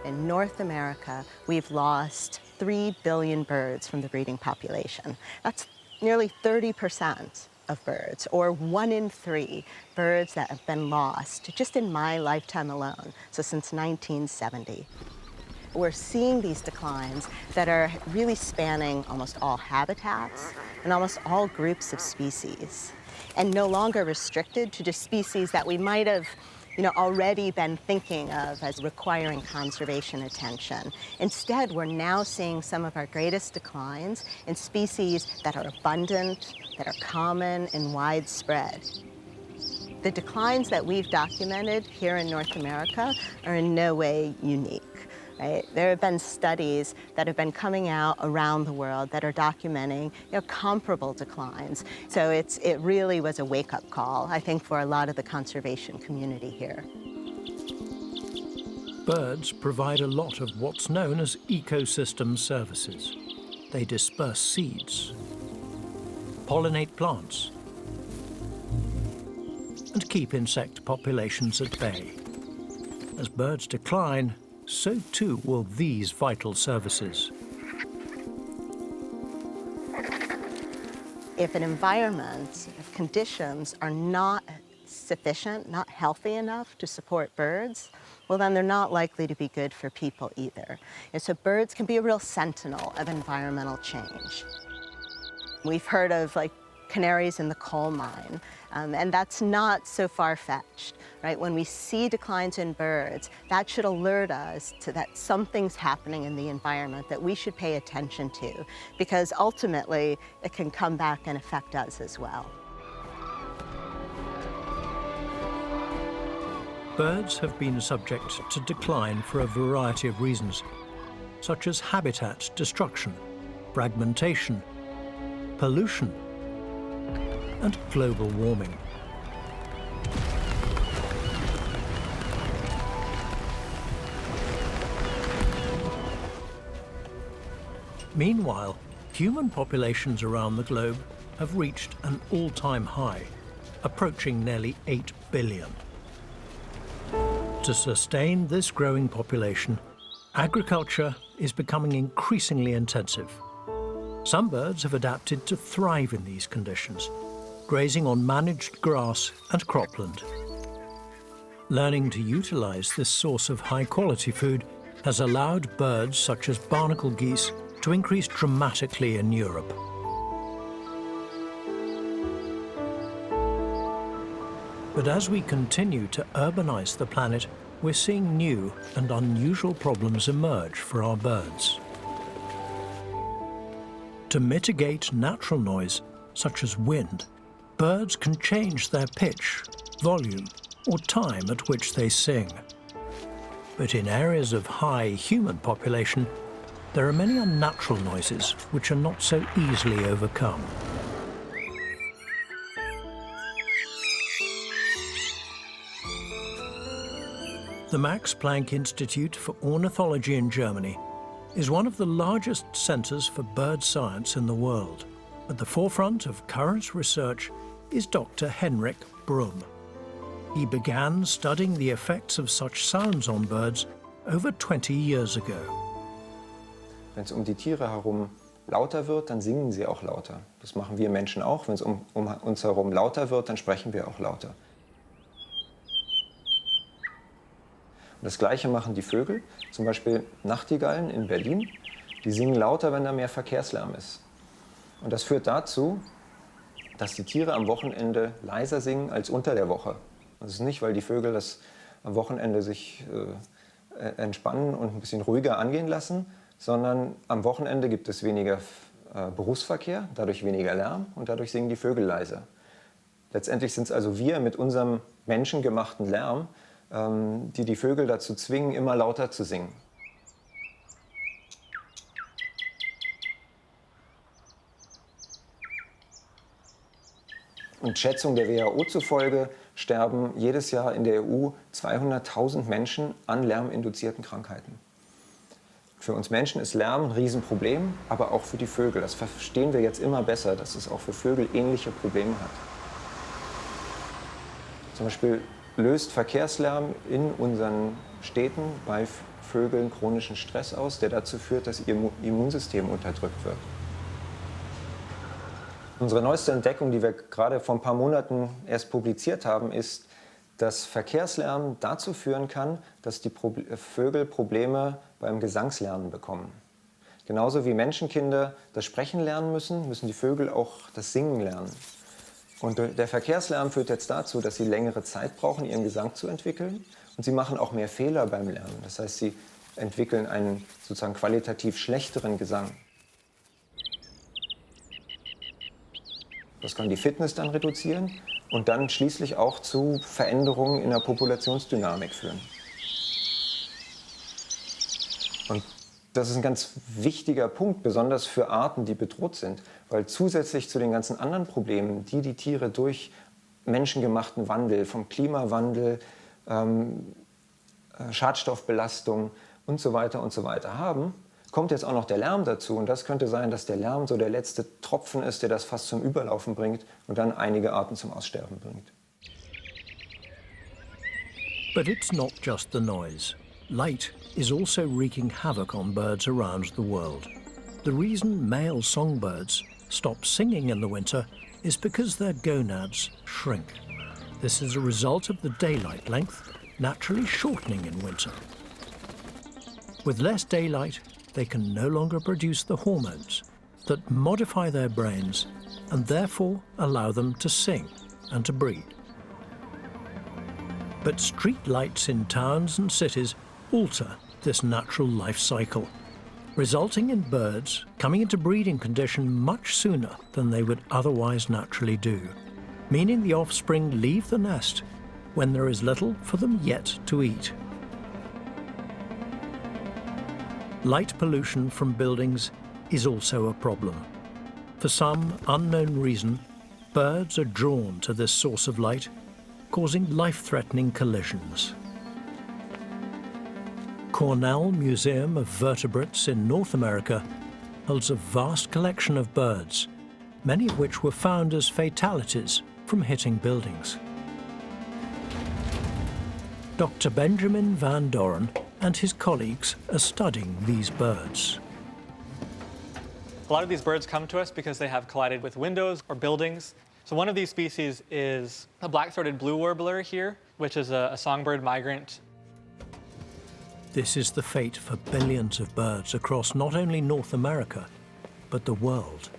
S20: In North America, we've lost 3 billion birds from the breeding population. That's nearly 30% of birds, or 1 in 3 birds that have been lost just in my lifetime alone, so since 1970. We're seeing these declines that are really spanning almost all habitats and almost all groups of species, and no longer restricted to just species that we might have already been thinking of as requiring conservation attention. Instead, we're now seeing some of our greatest declines in species that are abundant, that are common and widespread. The declines that we've documented here in North America are in no way unique. Right? There have been studies that have been coming out around the world that are documenting comparable declines. So it really was a wake-up call, I think, for a lot of the conservation community here.
S1: Birds provide a lot of what's known as ecosystem services. They disperse seeds, pollinate plants, and keep insect populations at bay. As birds decline, so too will these vital services.
S20: If an environment, if conditions are not sufficient, not healthy enough to support birds, well, then they're not likely to be good for people either. And so birds can be a real sentinel of environmental change. We've heard of canaries in the coal mine, and that's not so far-fetched, right? When we see declines in birds, that should alert us to that something's happening in the environment that we should pay attention to, because ultimately it can come back and affect us as well.
S1: Birds have been subject to decline for a variety of reasons, such as habitat destruction, fragmentation, pollution, and global warming. Meanwhile, human populations around the globe have reached an all-time high, approaching nearly 8 billion. To sustain this growing population, agriculture is becoming increasingly intensive. Some birds have adapted to thrive in these conditions, grazing on managed grass and cropland. Learning to utilize this source of high-quality food has allowed birds such as barnacle geese to increase dramatically in Europe. But as we continue to urbanize the planet, we're seeing new and unusual problems emerge for our birds. To mitigate natural noise, such as wind, birds can change their pitch, volume, or time at which they sing. But in areas of high human population, there are many unnatural noises which are not so easily overcome. The Max Planck Institute for Ornithology in Germany is one of the largest centers for bird science in the world. At the forefront of current research is Dr. Henrik Brum. He began studying the effects of such sounds on birds over 20 years ago.
S21: Wenn es die Tiere herum lauter wird, dann singen sie auch lauter. Das machen wir Menschen auch. Wenn es uns herum lauter wird, dann sprechen wir auch lauter. Und das Gleiche machen die Vögel, zum Beispiel Nachtigallen in Berlin. Die singen lauter, wenn da mehr Verkehrslärm ist. Und das führt dazu, dass die Tiere am Wochenende leiser singen als unter der Woche. Das ist nicht, weil die Vögel das am Wochenende sich entspannen und ein bisschen ruhiger angehen lassen, sondern am Wochenende gibt es weniger Berufsverkehr, dadurch weniger Lärm und dadurch singen die Vögel leiser. Letztendlich sind es also wir mit unserem menschengemachten Lärm, die die Vögel dazu zwingen, immer lauter zu singen. Und Schätzungen der WHO zufolge sterben jedes Jahr in der EU 200.000 Menschen an lärminduzierten Krankheiten. Für uns Menschen ist Lärm ein Riesenproblem, aber auch für die Vögel. Das verstehen wir jetzt immer besser, dass es auch für Vögel ähnliche Probleme hat. Zum Beispiel löst Verkehrslärm in unseren Städten bei Vögeln chronischen Stress aus, der dazu führt, dass ihr Immunsystem unterdrückt wird. Unsere neueste Entdeckung, die wir gerade vor ein paar Monaten erst publiziert haben, ist, dass Verkehrslärm dazu führen kann, dass die Vögel Probleme beim Gesangslernen bekommen. Genauso wie Menschenkinder das Sprechen lernen müssen, müssen die Vögel auch das Singen lernen. Und der Verkehrslärm führt jetzt dazu, dass sie längere Zeit brauchen, ihren Gesang zu entwickeln. Und sie machen auch mehr Fehler beim Lernen. Das heißt, sie entwickeln einen sozusagen qualitativ schlechteren Gesang. Das kann die Fitness dann reduzieren und dann schließlich auch zu Veränderungen in der Populationsdynamik führen. Und das ist ein ganz wichtiger Punkt, besonders für Arten, die bedroht sind, weil zusätzlich zu den ganzen anderen Problemen, die die Tiere durch menschengemachten Wandel, vom Klimawandel, Schadstoffbelastung und so weiter haben, kommt jetzt auch noch der Lärm dazu. Und das könnte sein, dass der Lärm so der letzte Tropfen ist, der das fast zum Überlaufen bringt und dann einige Arten zum Aussterben bringt.
S1: But it's not just the noise. Light is also wreaking havoc on birds around the world. The reason male songbirds stop singing in the winter is because their gonads shrink. This is a result of the daylight length naturally shortening in winter. With less daylight, they can no longer produce the hormones that modify their brains and therefore allow them to sing and to breed. But street lights in towns and cities alter this natural life cycle, resulting in birds coming into breeding condition much sooner than they would otherwise naturally do, meaning the offspring leave the nest when there is little for them yet to eat. Light pollution from buildings is also a problem. For some unknown reason, birds are drawn to this source of light, causing life-threatening collisions. Cornell Museum of Vertebrates in North America holds a vast collection of birds, many of which were found as fatalities from hitting buildings. Dr. Benjamin Van Doren and his colleagues are studying these birds.
S2: A lot of these birds come to us because they have collided with windows or buildings. So one of these species is a black-throated blue warbler here, which is a songbird migrant.
S1: This is the fate for billions of birds across not only North America, but the world.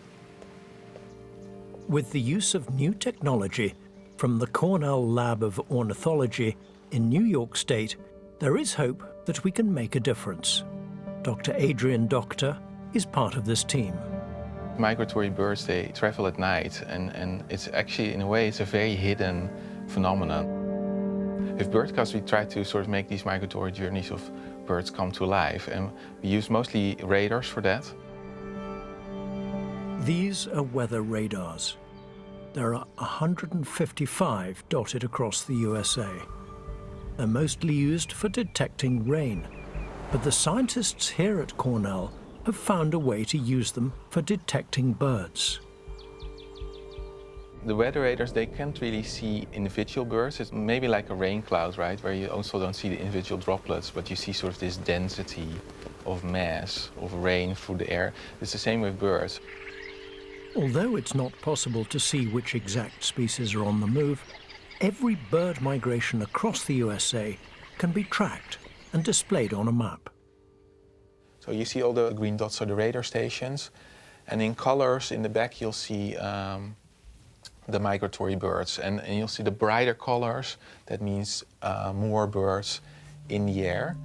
S1: With the use of new technology from the Cornell Lab of Ornithology in New York State, there is hope that we can make a difference. Dr. Adrian Doctor is part of this team.
S22: Migratory birds, they travel at night, and it's actually, in a way, it's a very hidden phenomenon. With Birdcast, we try to sort of make these migratory journeys of birds come to life, and we use mostly radars for that.
S1: These are weather radars. There are 155 dotted across the USA. They're mostly used for detecting rain, but the scientists here at Cornell have found a way to use them for detecting birds.
S22: The weather radars, they can't really see individual birds. It's maybe like a rain cloud, right, where you also don't see the individual droplets, but you see sort of this density of mass, of rain through the air. It's the same with birds.
S1: Although it's not possible to see which exact species are on the move, every bird migration across the USA can be tracked and displayed on a map.
S22: So you see all the green dots are the radar stations, and in colors in the back you'll see the migratory birds, and you'll see the brighter colors, that means more birds in the air.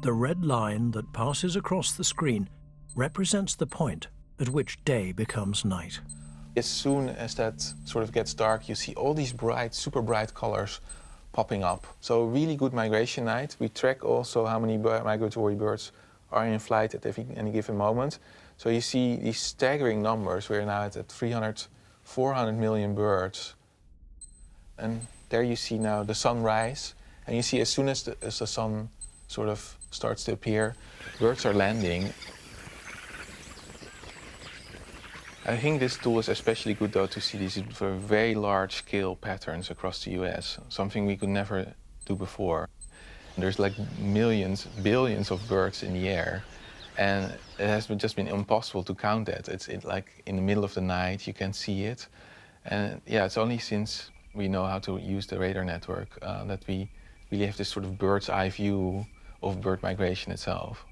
S1: The red line that passes across the screen represents the point at which day becomes night.
S22: As soon as that sort of gets dark, you see all these bright, super bright colors popping up. So really good migration night. We track also how many migratory birds are in flight at any given moment. So you see these staggering numbers. We're now at 300, 400 million birds. And there you see now the sunrise. And you see as soon as the sun sort of starts to appear, birds are landing. I think this tool is especially good, though, to see these very large-scale patterns across the US, something we could never do before. There's like millions, billions of birds in the air, and it has just been impossible to count that. It's like in the middle of the night, you can see it. And yeah, it's only since we know how to use the radar network that we really have this sort of bird's eye view of bird migration itself.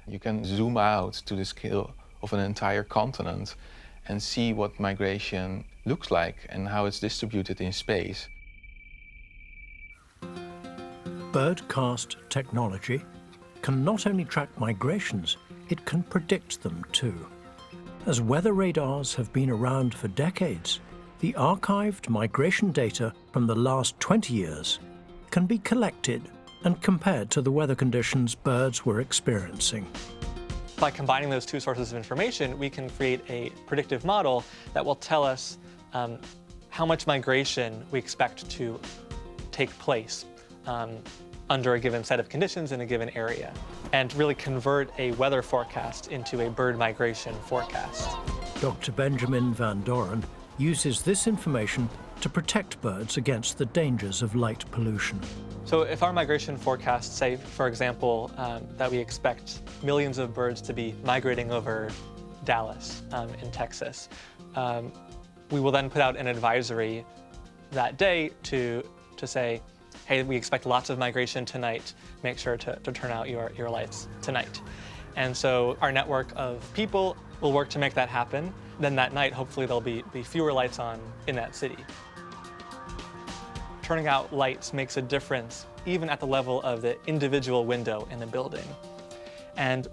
S22: You can zoom out to the scale of an entire continent and see what migration looks like and how it's distributed in space.
S1: Birdcast technology can not only track migrations, it can predict them too. As weather radars have been around for decades, the archived migration data from the last 20 years can be collected and compared to the weather conditions birds were experiencing.
S2: By combining those two sources of information, we can create a predictive model that will tell us how much migration we expect to take place under a given set of conditions in a given area, and really convert a weather forecast into a bird migration forecast.
S1: Dr. Benjamin van Doren uses this information to protect birds against the dangers of light pollution.
S2: So if our migration forecasts say, for example, that we expect millions of birds to be migrating over Dallas in Texas, we will then put out an advisory that day to say, hey, we expect lots of migration tonight. Make sure to turn out your lights tonight. And so our network of people will work to make that happen. Then that night, hopefully there'll be fewer lights on in that city. Turning out lights makes a difference even at the level of the individual window in the building. And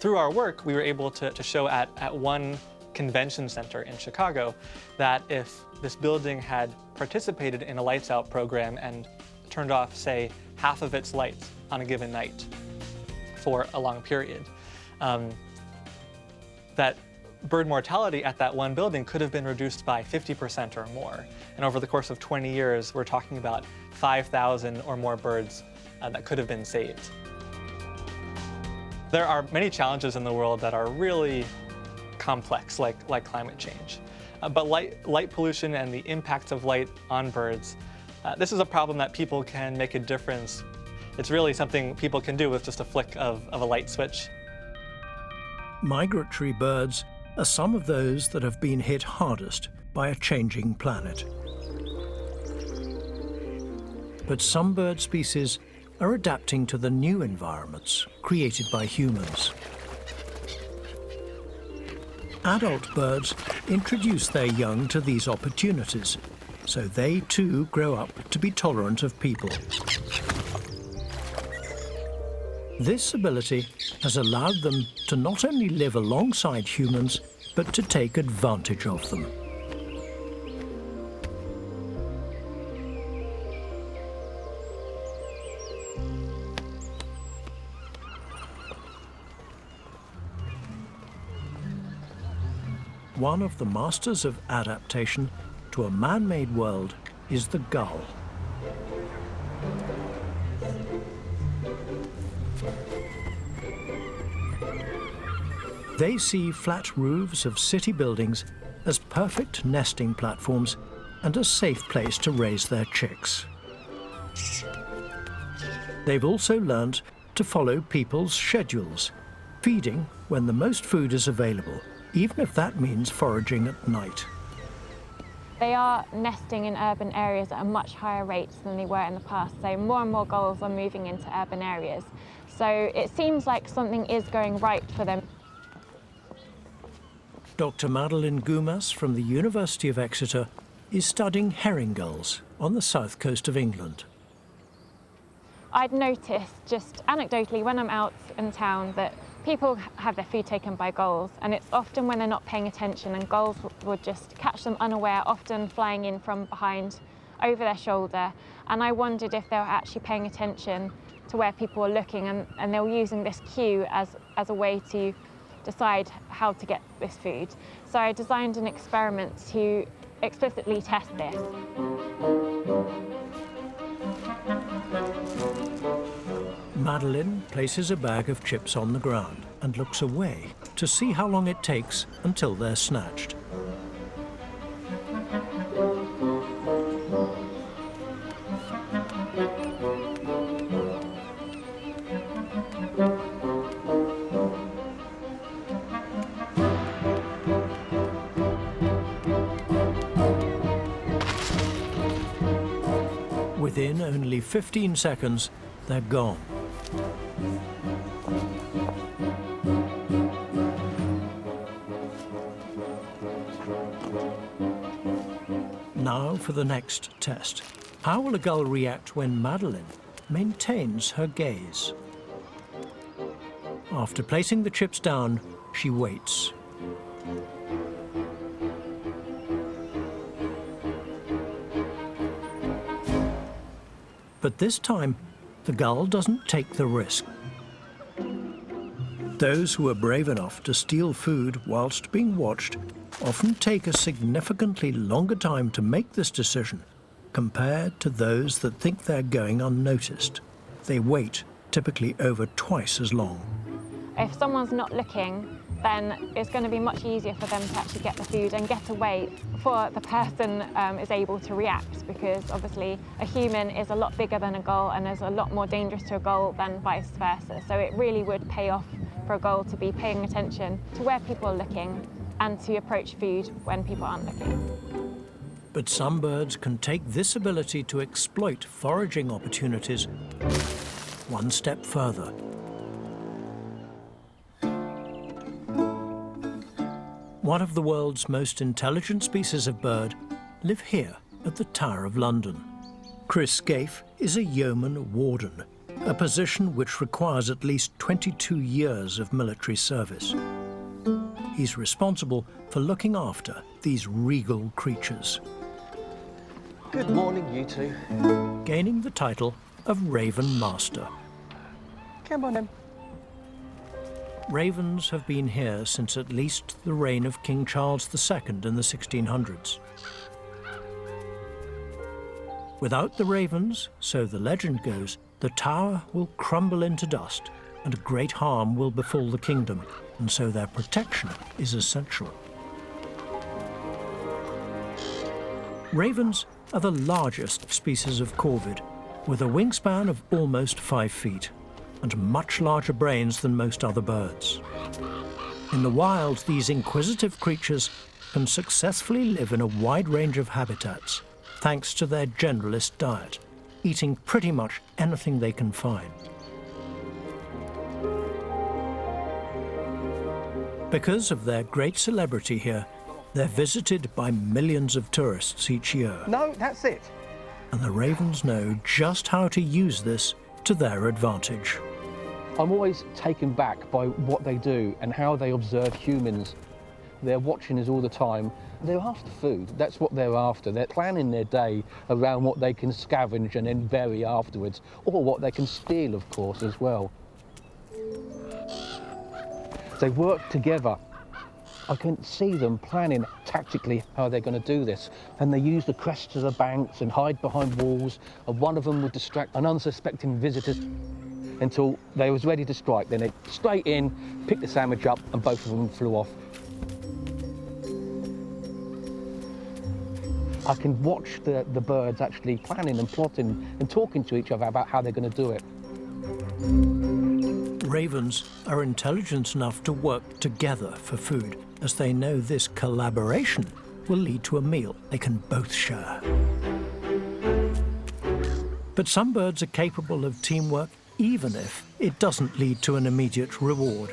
S2: through our work, we were able to show at one convention center in Chicago that if this building had participated in a lights out program and turned off, say, half of its lights on a given night for a long period, that bird mortality at that one building could have been reduced by 50% or more. And over the course of 20 years, we're talking about 5,000 or more birds that could have been saved. There are many challenges in the world that are really complex, like climate change. But light pollution and the impacts of light on birds, this is a problem that people can make a difference. It's really something people can do with just a flick of a light switch.
S1: Migratory birds are some of those that have been hit hardest by a changing planet. But some bird species are adapting to the new environments created by humans. Adult birds introduce their young to these opportunities, so they too grow up to be tolerant of people. This ability has allowed them to not only live alongside humans, but to take advantage of them. One of the masters of adaptation to a man-made world is the gull. They see flat roofs of city buildings as perfect nesting platforms and a safe place to raise their chicks. They've also learned to follow people's schedules, feeding when the most food is available, even if that means foraging at night.
S3: They are nesting in urban areas at a much higher rate than they were in the past, so more and more gulls are moving into urban areas. So it seems like something is going right for them.
S1: Dr. Madeleine Gumas from the University of Exeter is studying herring gulls on the south coast of England.
S3: I'd noticed just anecdotally when I'm out in town that people have their food taken by gulls, and it's often when they're not paying attention, and gulls would just catch them unaware, often flying in from behind over their shoulder. And I wondered if they were actually paying attention to where people were looking, and they were using this cue as a way to decide how to get this food. So I designed an experiment to explicitly test this.
S1: Madeleine places a bag of chips on the ground and looks away to see how long it takes until they're snatched. nearly 15 seconds, they're gone. Now for the next test. How will a gull react when Madeline maintains her gaze? After placing the chips down, she waits. But this time, the gull doesn't take the risk. Those who are brave enough to steal food whilst being watched often take a significantly longer time to make this decision compared to those that think they're going unnoticed. They wait typically over twice as long.
S3: If someone's not looking, then it's going to be much easier for them to actually get the food and get away before the person is able to react, because obviously a human is a lot bigger than a gull and is a lot more dangerous to a gull than vice versa. So it really would pay off for a gull to be paying attention to where people are looking and to approach food when people aren't looking.
S1: But some birds can take this ability to exploit foraging opportunities one step further. One of the world's most intelligent species of bird live here at the Tower of London. Chris Scaife is a yeoman warden, a position which requires at least 22 years of military service. He's responsible for looking after these regal creatures.
S4: Good morning, you two.
S1: Gaining the title of Raven Master.
S4: Come on in.
S1: Ravens have been here since at least the reign of King Charles II in the 1600s. Without the ravens, so the legend goes, the tower will crumble into dust and great harm will befall the kingdom, and so their protection is essential. Ravens are the largest species of corvid, with a wingspan of almost 5 feet and much larger brains than most other birds. In the wild, these inquisitive creatures can successfully live in a wide range of habitats, thanks to their generalist diet, eating pretty much anything they can find. Because of their great celebrity here, they're visited by millions of tourists each year.
S4: No, that's it.
S1: And the ravens know just how to use this to their advantage.
S4: I'm always taken back by what they do and how they observe humans. They're watching us all the time. They're after food. That's what they're after. They're planning their day around what they can scavenge and then bury afterwards, or what they can steal, of course, as well. They work together. I can see them planning tactically how they're going to do this. And they use the crests of the banks and hide behind walls, and one of them would distract an unsuspecting visitor until they was ready to strike. Then they'd straight in, pick the sandwich up, and both of them flew off. I can watch the birds actually planning and plotting and talking to each other about how they're going to do it.
S1: Ravens are intelligent enough to work together for food, as they know this collaboration will lead to a meal they can both share. But some birds are capable of teamwork even if it doesn't lead to an immediate reward.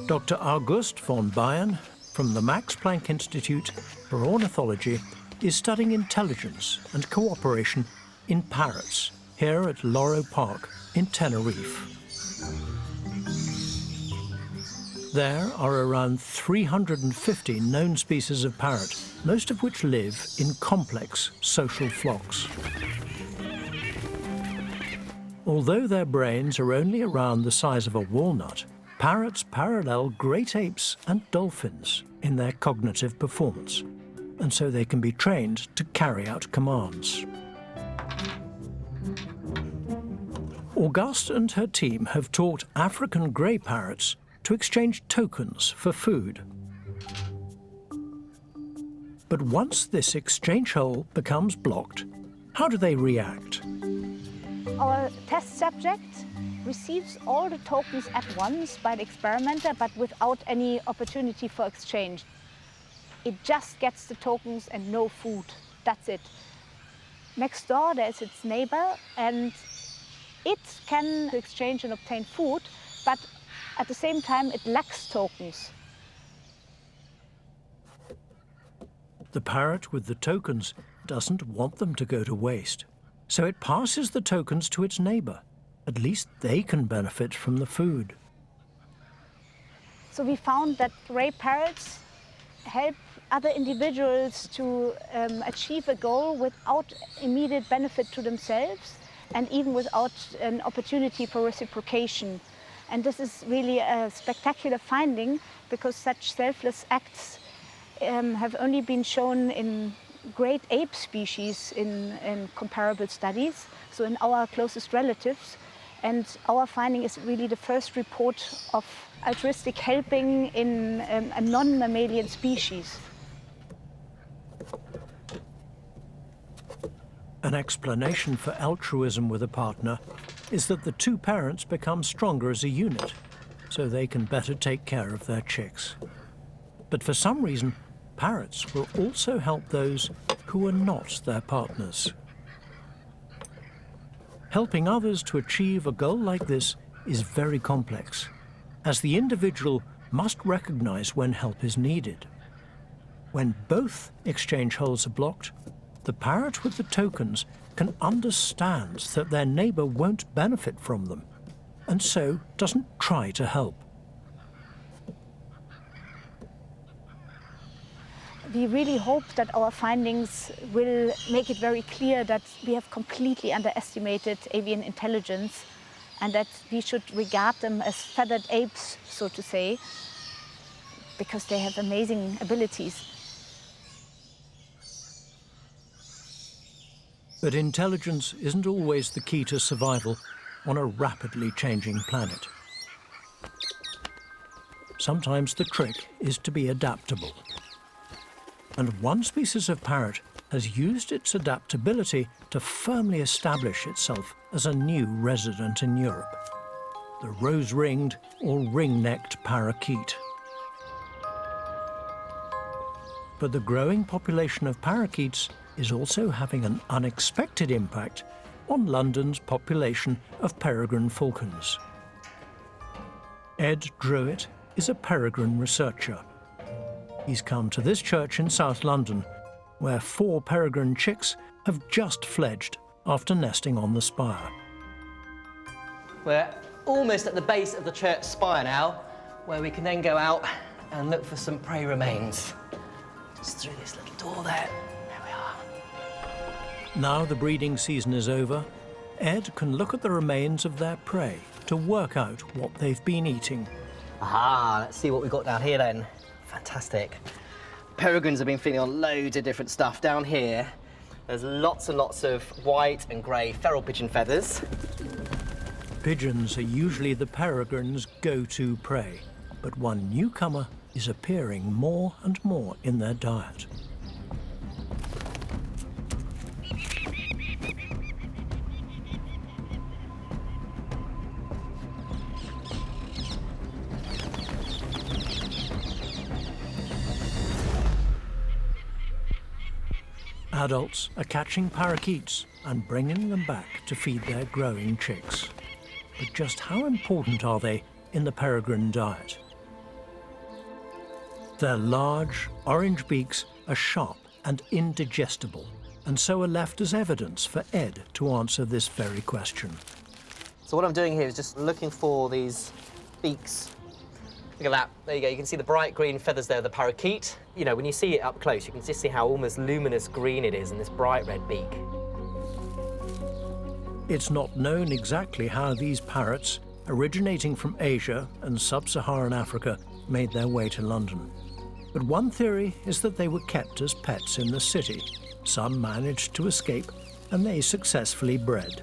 S1: Dr. August von Bayern from the Max Planck Institute for Ornithology is studying intelligence and cooperation in parrots here at Loro Park in Tenerife. There are around 350 known species of parrot, most of which live in complex social flocks. Although their brains are only around the size of a walnut, parrots parallel great apes and dolphins in their cognitive performance, and so they can be trained to carry out commands. Auguste and her team have taught African grey parrots to exchange tokens for food. But once this exchange hole becomes blocked, how do they react?
S7: Our test subject receives all the tokens at once by the experimenter, but without any opportunity for exchange. It just gets the tokens and no food. That's it. Next door, there's its neighbor, and it can exchange and obtain food, but at the same time, it lacks tokens.
S1: The parrot with the tokens doesn't want them to go to waste, so it passes the tokens to its neighbor. At least they can benefit from the food.
S7: So we found that gray parrots help other individuals to achieve a goal without immediate benefit to themselves and even without an opportunity for reciprocation. And this is really a spectacular finding because such selfless acts have only been shown in great ape species in comparable studies, so in our closest relatives. And our finding is really the first report of altruistic helping in a non-mammalian species.
S1: An explanation for altruism with a partner is that the two parents become stronger as a unit, so they can better take care of their chicks. But for some reason, parrots will also help those who are not their partners. Helping others to achieve a goal like this is very complex, as the individual must recognize when help is needed. When both exchange holes are blocked, the parrot with the tokens can understand that their neighbor won't benefit from them, and so doesn't try to help.
S7: We really hope that our findings will make it very clear that we have completely underestimated avian intelligence and that we should regard them as feathered apes, so to say, because they have amazing abilities.
S1: But intelligence isn't always the key to survival on a rapidly changing planet. Sometimes the trick is to be adaptable. And one species of parrot has used its adaptability to firmly establish itself as a new resident in Europe, the rose-ringed or ring-necked parakeet. But the growing population of parakeets is also having an unexpected impact on London's population of peregrine falcons. Ed Druitt is a peregrine researcher. He's come to this church in South London, where 4 peregrine chicks have just fledged after nesting on the spire.
S6: We're almost at the base of the church spire now, where we can then go out and look for some prey remains. Just through this little door there.
S1: Now the breeding season is over, Ed can look at the remains of their prey to work out what they've been eating.
S6: Aha, let's see what we've got down here then. Fantastic. Peregrines have been feeding on loads of different stuff. Down here, there's lots and lots of white and grey feral pigeon feathers.
S1: Pigeons are usually the peregrine's go-to prey, but one newcomer is appearing more and more in their diet. Adults are catching parakeets and bringing them back to feed their growing chicks. But just how important are they in the peregrine diet? Their large, orange beaks are sharp and indigestible, and so are left as evidence for Ed to answer this very question.
S6: So what I'm doing here is just looking for these beaks. Look at that, there you go, you can see the bright green feathers there of the parakeet. You know, when you see it up close, you can just see how almost luminous green it is in this bright red beak.
S1: It's not known exactly how these parrots, originating from Asia and sub-Saharan Africa, made their way to London. But one theory is that they were kept as pets in the city. Some managed to escape, and they successfully bred.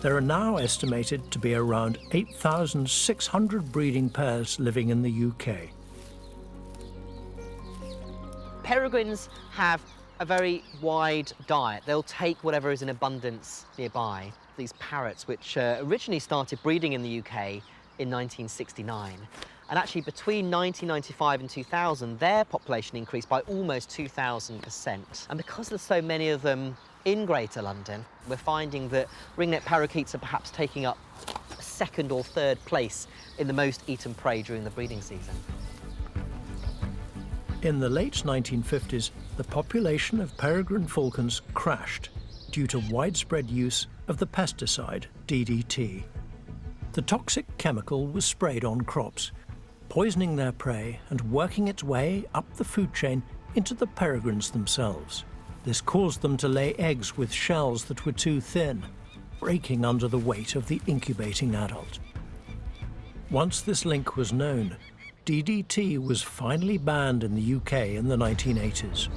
S1: There are now estimated to be around 8,600 breeding pairs living in the UK.
S6: Peregrines have a very wide diet. They'll take whatever is in abundance nearby. These parrots, which originally started breeding in the UK in 1969. And actually between 1995 and 2000, their population increased by almost 2,000%. And because there's so many of them in Greater London, we're finding that ringneck parakeets are perhaps taking up second or third place in the most eaten prey during the breeding season.
S1: In the late 1950s, the population of peregrine falcons crashed due to widespread use of the pesticide DDT. The toxic chemical was sprayed on crops, poisoning their prey and working its way up the food chain into the peregrines themselves. This caused them to lay eggs with shells that were too thin, breaking under the weight of the incubating adult. Once this link was known, DDT was finally banned in the UK in the 1980s.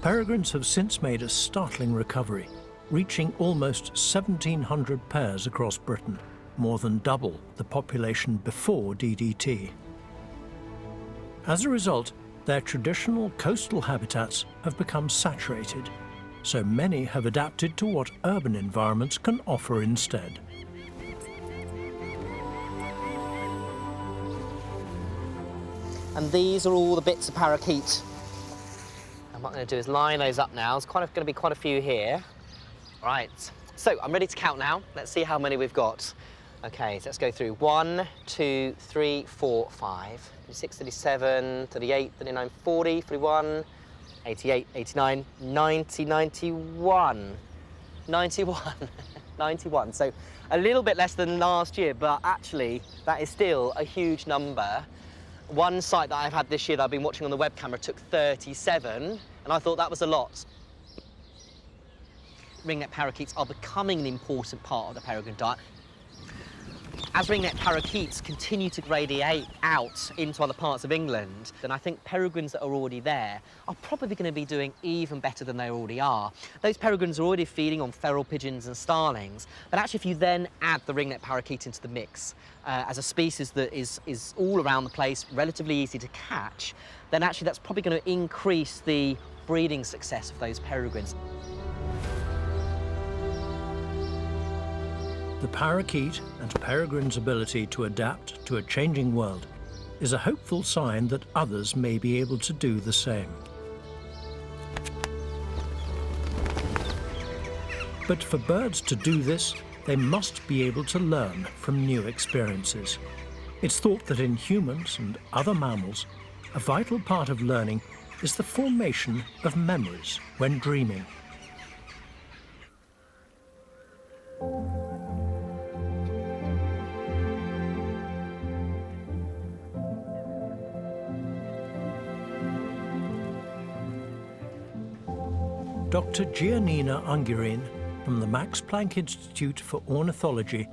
S1: Peregrines have since made a startling recovery, reaching almost 1,700 pairs across Britain, more than double the population before DDT. As a result, their traditional coastal habitats have become saturated, so many have adapted to what urban environments can offer instead.
S6: And these are all the bits of parakeet. And what I'm going to do is line those up now. There's going to be quite a few here. Right, so I'm ready to count now. Let's see how many we've got. Okay, so let's go through. 1, 2, 3, 4, 5, 36, 37, 38, 39, 40, 41, 88, 89, 90, 91. 91. 91. So a little bit less than last year, but actually that is still a huge number. One site that I've had this year that I've been watching on the web camera took 37, and I thought that was a lot. Ringneck parakeets are becoming an important part of the peregrine diet. As ringneck parakeets continue to radiate out into other parts of England, then I think peregrines that are already there are probably going to be doing even better than they already are. Those peregrines are already feeding on feral pigeons and starlings, but actually if you then add the ringneck parakeet into the mix as a species that is all around the place, relatively easy to catch, then actually that's probably going to increase the breeding success of those peregrines.
S1: The parakeet and peregrine's ability to adapt to a changing world is a hopeful sign that others may be able to do the same. But for birds to do this, they must be able to learn from new experiences. It's thought that in humans and other mammals, a vital part of learning is the formation of memories when dreaming. Dr. Giannina Ungerin from the Max Planck Institute for Ornithology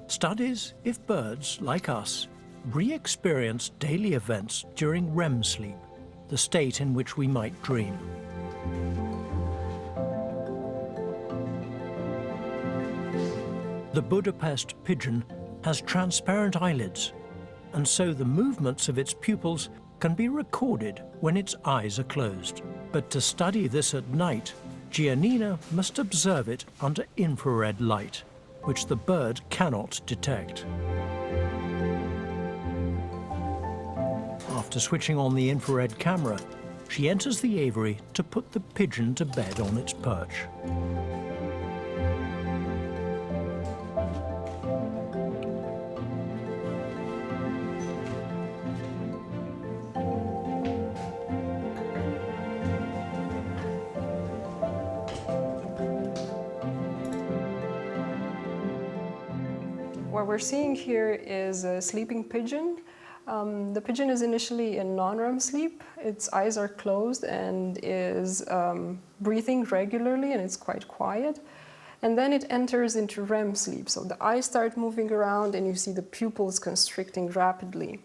S1: studies if birds, like us, re-experience daily events during REM sleep, the state in which we might dream. The Budapest pigeon has transparent eyelids, and so the movements of its pupils can be recorded when its eyes are closed. But to study this at night, Giannina must observe it under infrared light, which the bird cannot detect. After switching on the infrared camera, she enters the aviary to put the pigeon to bed on its perch.
S5: What we're seeing here is a sleeping pigeon. The pigeon is initially in non-REM sleep. Its eyes are closed and is breathing regularly, and it's quite quiet. And then it enters into REM sleep. So the eyes start moving around and you see the pupils constricting rapidly.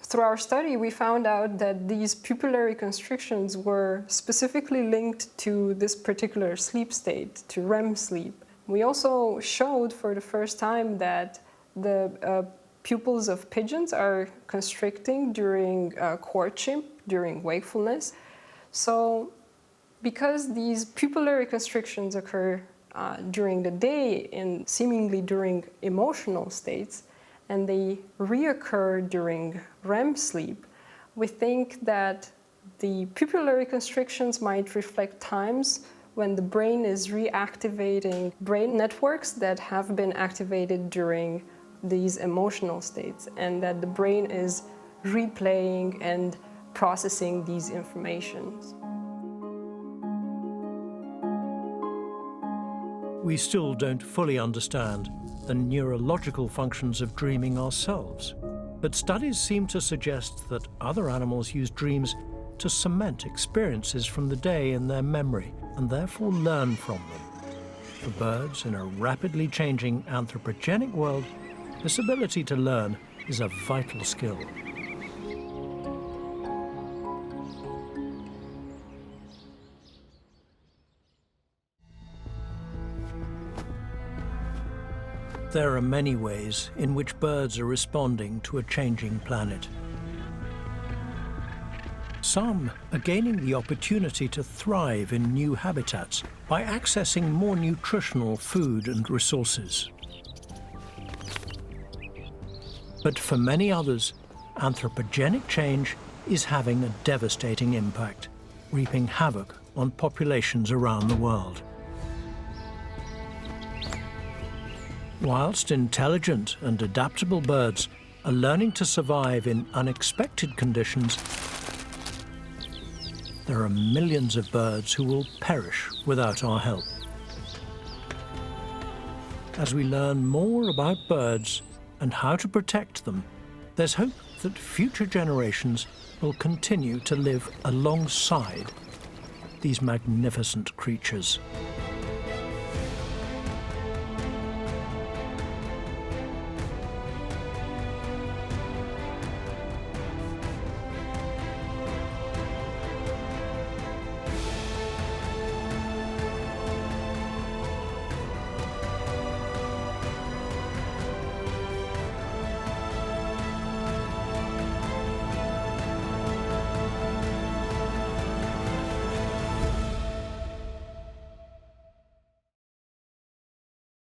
S5: Through our study, we found out that these pupillary constrictions were specifically linked to this particular sleep state, to REM sleep. We also showed for the first time that the pupils of pigeons are constricting during courtship, during wakefulness. So because these pupillary constrictions occur during the day and seemingly during emotional states, and they reoccur during REM sleep, we think that The pupillary constrictions might reflect times when the brain is reactivating brain networks that have been activated during these emotional states, and that the brain is replaying and processing these informations.
S1: We still don't fully understand the neurological functions of dreaming ourselves, but studies seem to suggest that other animals use dreams to cement experiences from the day in their memory and therefore learn from them. For birds in a rapidly changing anthropogenic world, this ability to learn is a vital skill. There are many ways in which birds are responding to a changing planet. Some are gaining the opportunity to thrive in new habitats by accessing more nutritional food and resources. But for many others, anthropogenic change is having a devastating impact, reaping havoc on populations around the world. Whilst intelligent and adaptable birds are learning to survive in unexpected conditions, there are millions of birds who will perish without our help. As we learn more about birds and how to protect them, there's hope that future generations will continue to live alongside these magnificent creatures.